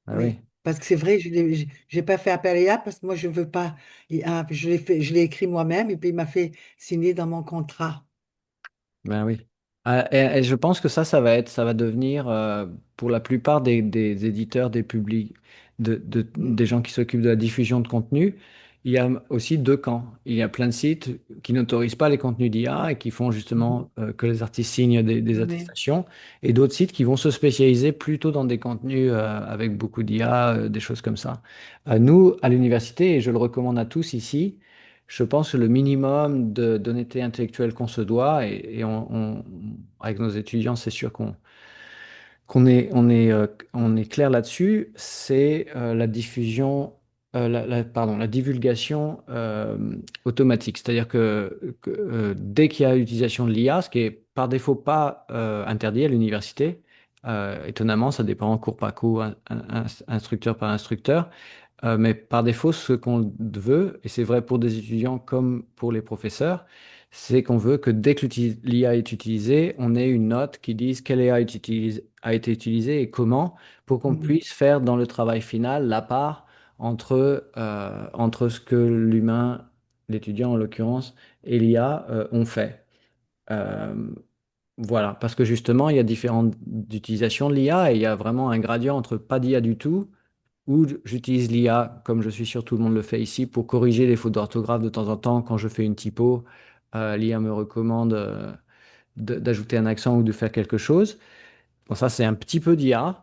ah oui. Oui, parce que c'est vrai, j'ai pas fait appel à IA parce que moi, je veux pas IA. Je l'ai écrit moi-même et puis il m'a fait signer dans mon contrat. Ben oui. Et je pense que ça va devenir, pour la plupart des éditeurs, des publics, des gens qui s'occupent de la diffusion de contenu, il y a aussi deux camps. Il y a plein de sites qui n'autorisent pas les contenus d'IA et qui font Mhm. justement que les artistes signent des Oui. attestations, et d'autres sites qui vont se spécialiser plutôt dans des contenus avec beaucoup d'IA, des choses comme ça. Nous, à l'université, et je le recommande à tous ici, je pense que le minimum d'honnêteté intellectuelle qu'on se doit, avec nos étudiants, c'est sûr on est clair là-dessus, c'est la diffusion, pardon, la divulgation automatique. C'est-à-dire que dès qu'il y a utilisation de l'IA, ce qui est par défaut pas interdit à l'université, étonnamment, ça dépend cours par cours, instructeur par instructeur, mais par défaut, ce qu'on veut, et c'est vrai pour des étudiants comme pour les professeurs, c'est qu'on veut que dès que l'IA est utilisée, on ait une note qui dise quelle IA a été utilisée et comment, pour qu'on Mhm. puisse faire dans le travail final la part entre ce que l'humain, l'étudiant en l'occurrence, et l'IA ont fait. Euh, voilà, parce que justement, il y a différentes utilisations de l'IA et il y a vraiment un gradient entre pas d'IA du tout ou j'utilise l'IA, comme je suis sûr tout le monde le fait ici, pour corriger les fautes d'orthographe de temps en temps. Quand je fais une typo, l'IA me recommande d'ajouter un accent ou de faire quelque chose. Bon, ça, c'est un petit peu d'IA,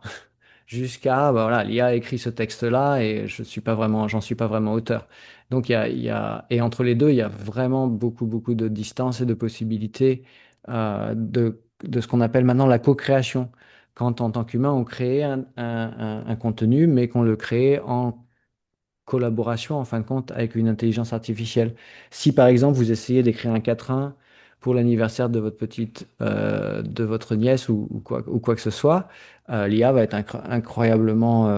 jusqu'à, bah, voilà, l'IA a écrit ce texte-là et j'en suis pas vraiment auteur. Donc, et entre les deux, il y a vraiment beaucoup de distance et de possibilités de ce qu'on appelle maintenant la co-création. Quand, en tant qu'humain, on crée un contenu, mais qu'on le crée en collaboration, en fin de compte, avec une intelligence artificielle. Si, par exemple, vous essayez d'écrire un quatrain pour l'anniversaire de votre de votre nièce ou quoi que ce soit, l'IA va être incroyablement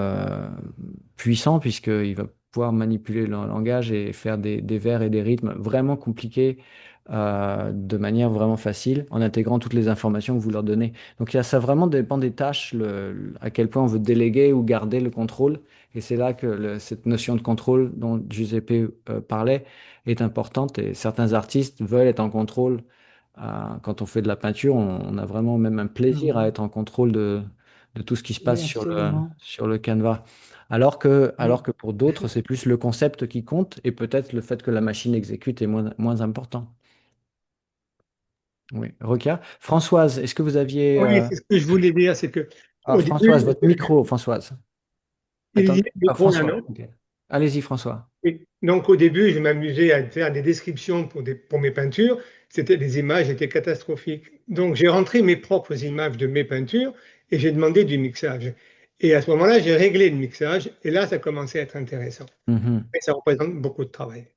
puissant puisqu'il va pouvoir manipuler le langage et faire des vers et des rythmes vraiment compliqués de manière vraiment facile en intégrant toutes les informations que vous leur donnez. Donc ça vraiment dépend des tâches, à quel point on veut déléguer ou garder le contrôle. Et c'est là que cette notion de contrôle dont Giuseppe parlait est importante. Et certains artistes veulent être en contrôle. Quand on fait de la peinture, on a vraiment même un plaisir à Mhm. être en contrôle de tout ce qui se passe Oui, absolument. sur le canevas. Alors Oui. que pour d'autres, c'est plus le concept qui compte et peut-être le fait que la machine exécute est moins important. Oui, Rokia. Françoise, est-ce que vous aviez... Oui, c'est ce que je voulais dire, c'est que Ah, au Françoise, début, votre micro, Françoise. il y a Attendez. le Ah, micro là, François. non? Ok. Allez-y, François. Oui. Donc au début, je m'amusais à faire des descriptions pour mes peintures. C'était les images étaient catastrophiques. Donc j'ai rentré mes propres images de mes peintures et j'ai demandé du mixage. Et à ce moment-là, j'ai réglé le mixage et là, ça commençait à être intéressant. Mhm. Mais ça représente beaucoup de travail.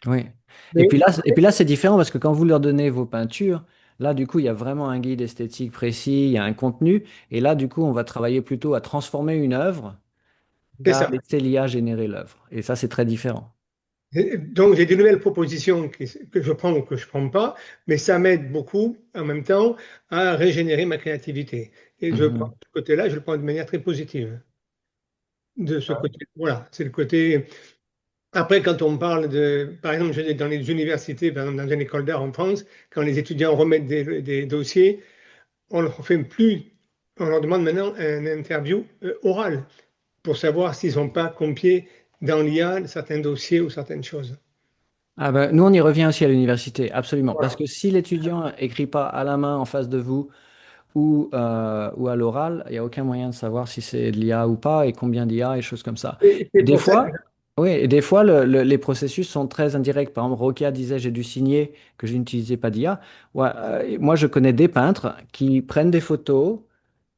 Oui. Mais Et puis là, c'est différent parce que quand vous leur donnez vos peintures, là, du coup, il y a vraiment un guide esthétique précis, il y a un contenu. Et là, du coup, on va travailler plutôt à transformer une œuvre c'est qu'à ça. laisser l'IA générer l'œuvre. Et ça, c'est très différent. Donc, j'ai des nouvelles propositions que je prends ou que je ne prends pas, mais ça m'aide beaucoup en même temps à régénérer ma créativité. Et je prends Mhm. ce côté-là, je le prends de manière très positive. De ce côté, voilà, c'est le côté. Après, quand on parle de, par exemple, dans les universités, par exemple, dans une école d'art en France, quand les étudiants remettent des dossiers, on leur fait plus, on leur demande maintenant un interview oral pour savoir s'ils n'ont pas copié dans l'IA certains dossiers ou certaines choses. Ah ben, nous, on y revient aussi à l'université, absolument. Parce Voilà. que si l'étudiant écrit pas à la main en face de vous ou à l'oral, il n'y a aucun moyen de savoir si c'est de l'IA ou pas et combien d'IA et choses comme ça. Et Et c'est des pour ça que fois, Oui, et des fois, les processus sont très indirects. Par exemple, Rokia disait, j'ai dû signer que je n'utilisais pas d'IA. Ouais, et moi, je connais des peintres qui prennent des photos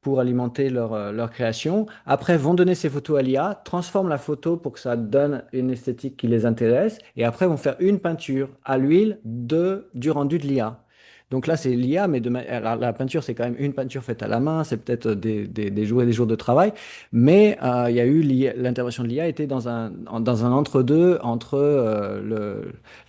pour alimenter leur création. Après, vont donner ces photos à l'IA, transforment la photo pour que ça donne une esthétique qui les intéresse, et après vont faire une peinture à l'huile du rendu de l'IA. Donc là, c'est l'IA, mais la peinture, c'est quand même une peinture faite à la main, c'est peut-être des jours et des jours de travail, mais il y a eu l'intervention de l'IA était dans un entre-deux entre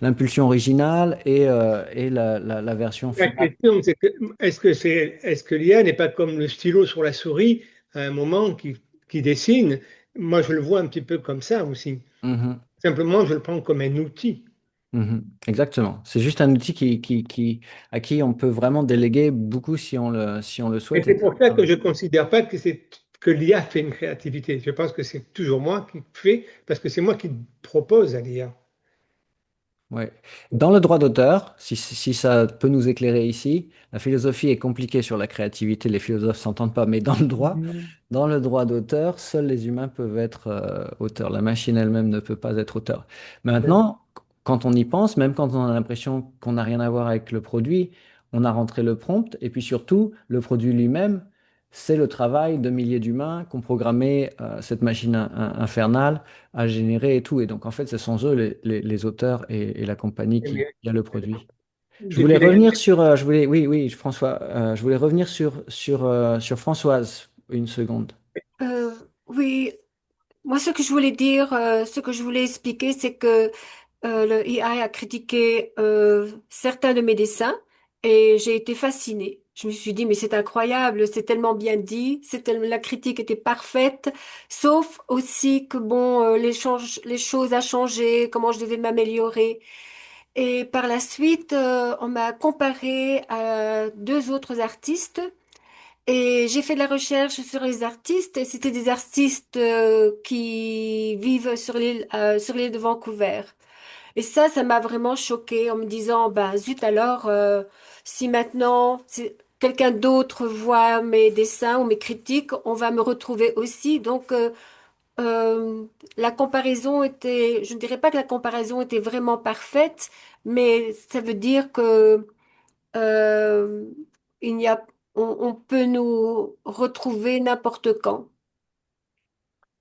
l'impulsion originale et la version La finale. question, c'est que est-ce que l'IA n'est pas comme le stylo sur la souris à un moment qui dessine? Moi, je le vois un petit peu comme ça aussi. Mhm. Simplement, je le prends comme un outil. Mhm. Exactement. C'est juste un outil à qui on peut vraiment déléguer beaucoup si on le Et souhaite. c'est pour ça que je ne considère pas que l'IA fait une créativité. Je pense que c'est toujours moi qui fais, parce que c'est moi qui propose à l'IA. Ouais. Dans le droit d'auteur, si ça peut nous éclairer ici, la philosophie est compliquée sur la créativité, les philosophes s'entendent pas, mais dans le droit d'auteur, seuls les humains peuvent être auteurs. La machine elle-même ne peut pas être auteur. Maintenant, quand on y pense, même quand on a l'impression qu'on n'a rien à voir avec le produit, on a rentré le prompt, et puis surtout, le produit lui-même, c'est le travail de milliers d'humains qui ont programmé cette machine infernale à générer et tout. Et donc, en fait, ce sont eux, les auteurs et la compagnie qui a le produit. Je voulais Depuis la... revenir sur, oui, oui, François, je voulais revenir sur Françoise une seconde. Euh, oui, moi ce que je voulais dire, ce que je voulais expliquer, c'est que le AI a critiqué certains de mes dessins et j'ai été fascinée. Je me suis dit, mais c'est incroyable, c'est tellement bien dit, la critique était parfaite, sauf aussi que bon, les choses a changé, comment je devais m'améliorer. Et par la suite, on m'a comparé à deux autres artistes et j'ai fait de la recherche sur les artistes et c'était des artistes qui vivent sur l'île de Vancouver. Et ça m'a vraiment choquée en me disant, ben zut alors, si maintenant quelqu'un d'autre voit mes dessins ou mes critiques, on va me retrouver aussi. Donc, la comparaison était, je ne dirais pas que la comparaison était vraiment parfaite, mais ça veut dire que euh, il y a, on peut nous retrouver n'importe quand.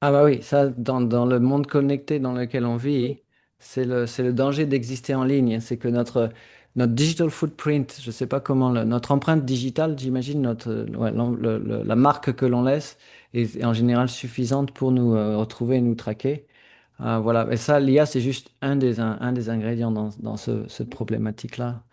Ah bah oui, ça, dans le monde connecté dans lequel on vit, c'est le danger d'exister en ligne. C'est que notre digital footprint, je ne sais pas comment, notre empreinte digitale, j'imagine, ouais, la marque que l'on laisse est en général suffisante pour nous retrouver et nous traquer. Voilà, et ça, l'IA, c'est juste un des ingrédients dans cette problématique-là.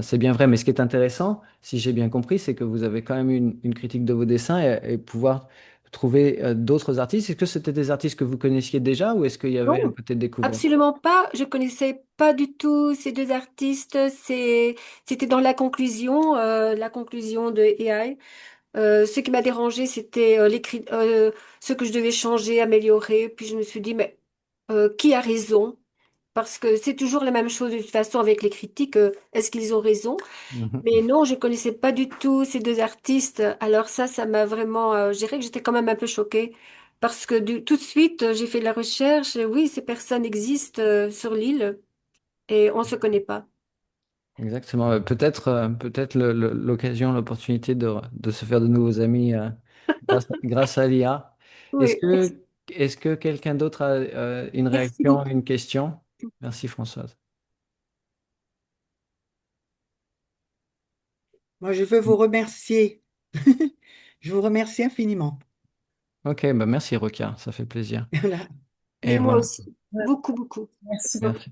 C'est bien vrai, mais ce qui est intéressant, si j'ai bien compris, c'est que vous avez quand même une critique de vos dessins et pouvoir trouver d'autres artistes. Est-ce que c'était des artistes que vous connaissiez déjà ou est-ce qu'il y avait un Non, côté découverte? absolument pas. Je connaissais pas du tout ces deux artistes. C'était dans la conclusion de AI. Ce qui m'a dérangé, c'était ce que je devais changer, améliorer. Puis je me suis dit, mais qui a raison? Parce que c'est toujours la même chose de toute façon avec les critiques. Est-ce qu'ils ont raison? Mais Mhm. non, je connaissais pas du tout ces deux artistes. Alors ça m'a vraiment, je dirais que j'étais quand même un peu choquée. Parce que tout de suite, j'ai fait de la recherche. Et oui, ces personnes existent sur l'île et on se connaît pas. Exactement. Peut-être l'occasion, l'opportunité de se faire de nouveaux amis grâce à l'IA. Est-ce Oui, que, est-ce que quelqu'un d'autre a une merci réaction, beaucoup. une question? Merci Françoise. Moi, je veux vous remercier. Je vous remercie infiniment. Ok, bah merci Rokia, ça fait plaisir. Voilà. Et Et moi voilà, aussi. Beaucoup, beaucoup. Merci beaucoup. merci.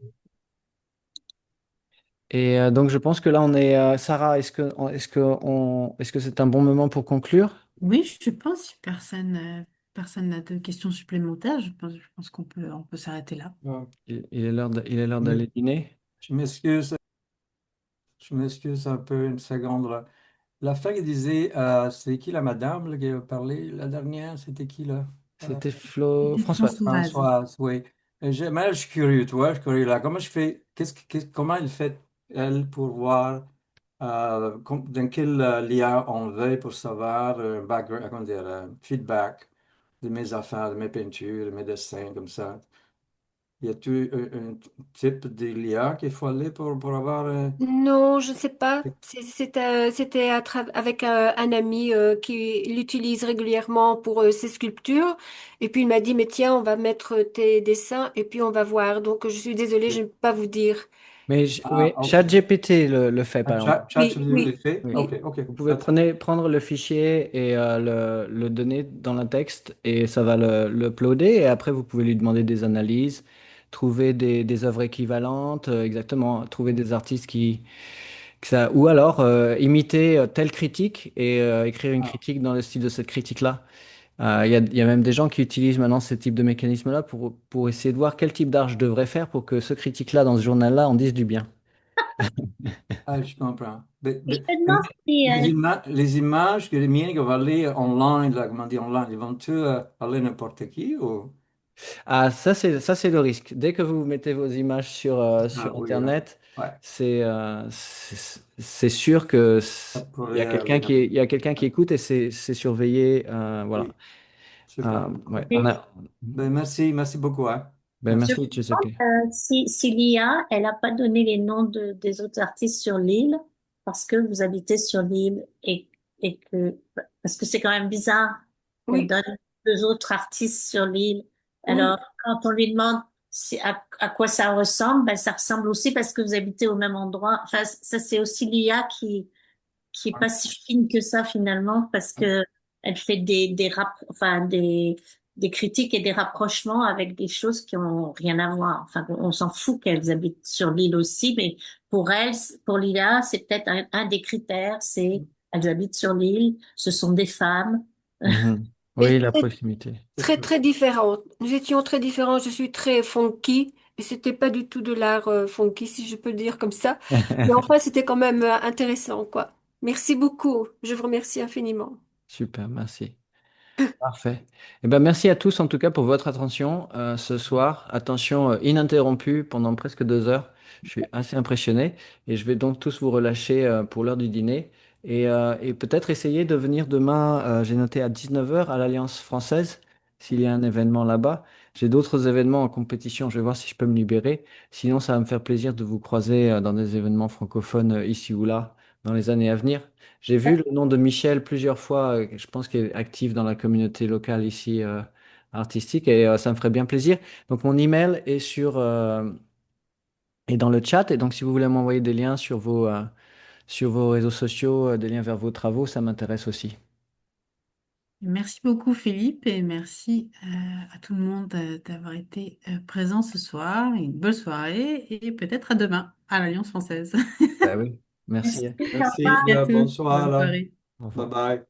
Et donc je pense que là on est, Sarah, est-ce que c'est un bon moment pour conclure? Oui, je pense, si personne n'a de questions supplémentaires, je pense on peut s'arrêter là. Ouais. Il est l'heure Mais d'aller dîner. Je m'excuse, je m'excuse un peu une seconde là. La femme qui disait, c'est qui la madame là, qui a parlé la dernière? C'était qui là? C'était C'était Françoise. Françoise. Françoise, oui. Mais je suis curieux, toi, je suis curieux là. Comment je fais, comment elle fait, elle, pour voir dans quel lien on veut pour savoir background, comment dire, feedback de mes affaires, de mes peintures, de mes dessins, comme ça. Y a-t-il un type d'IA qu'il faut aller pour avoir... Non, je ne sais pas. C'était avec un ami qui l'utilise régulièrement pour ses sculptures. Et puis il m'a dit, mais tiens, on va mettre tes dessins et puis on va voir. Donc je suis désolée, je ne peux pas vous dire. Mais Ah, oui, ok. ChatGPT le fait, par exemple. Oui, ChatGPT le oui, fait? Oui. Ok, oui. ok. Vous pouvez prendre le fichier et le donner dans le texte et ça va le uploader et après vous pouvez lui demander des analyses, trouver des œuvres équivalentes, exactement, trouver des artistes ou alors imiter telle critique et écrire une Ah, critique dans le style de cette critique-là. Il y a même des gens qui utilisent maintenant ce type de mécanisme-là pour essayer de voir quel type d'art je devrais faire pour que ce critique-là dans ce journal-là en dise du bien. je comprends. Et je me demande si, Les images que les miennes vont aller online, là, comment dire online, ils vont-tu aller n'importe qui ou... Ah, ça c'est le risque. Dès que vous mettez vos images Ah sur oui, hein. Internet, Ouais, c'est sûr que ça il y a pourrait quelqu'un aller il n'importe y a quelqu'un qui qui. écoute et c'est surveillé. Voilà. Oui, super. Ouais, Ok. Ben, merci beaucoup, hein. ben, Merci. je merci, me Giuseppe. demande si l'IA, elle n'a pas donné les noms des autres artistes sur l'île parce que vous habitez sur l'île et que, parce que c'est quand même bizarre qu'elle Oui, donne deux autres artistes sur l'île. oui, Alors, quand on lui demande à quoi ça ressemble, ben, ça ressemble aussi parce que vous habitez au même endroit. Enfin, ça, c'est aussi l'IA qui est pas si fine que ça finalement parce que elle fait enfin des critiques et des rapprochements avec des choses qui ont rien à voir. Enfin, on s'en fout qu'elles habitent sur l'île aussi, mais pour elles, pour l'IA, c'est peut-être un des critères, c'est elles habitent sur l'île, ce sont des femmes. Mhm. mais Oui, la proximité. très, très différents. Nous étions très différents. Je suis très funky et c'était pas du tout de l'art funky, si je peux le dire comme ça. Mais enfin, c'était quand même intéressant, quoi. Merci beaucoup. Je vous remercie infiniment. Super, merci. Parfait. Eh ben, merci à tous en tout cas pour votre attention ce soir. Attention ininterrompue pendant presque 2 heures. Je suis assez impressionné et je vais donc tous vous relâcher pour l'heure du dîner et peut-être essayer de venir demain, j'ai noté à 19 heures à l'Alliance française s'il y a un événement là-bas. J'ai d'autres événements en compétition, je vais voir si je peux me libérer. Sinon, ça va me faire plaisir de vous croiser dans des événements francophones ici ou là dans les années à venir. J'ai vu le nom de Michel plusieurs fois, je pense qu'il est actif dans la communauté locale ici artistique et ça me ferait bien plaisir. Donc mon email est dans le chat et donc si vous voulez m'envoyer des liens sur vos réseaux sociaux, des liens vers vos travaux, ça m'intéresse aussi. Merci beaucoup Philippe et merci à tout le monde d'avoir été présent ce soir. Une bonne soirée et peut-être à demain à l'Alliance française. Bah oui, merci. Merci, au Merci, revoir. Merci à tous. bonsoir Bonne là. soirée. Au Bye revoir. bye.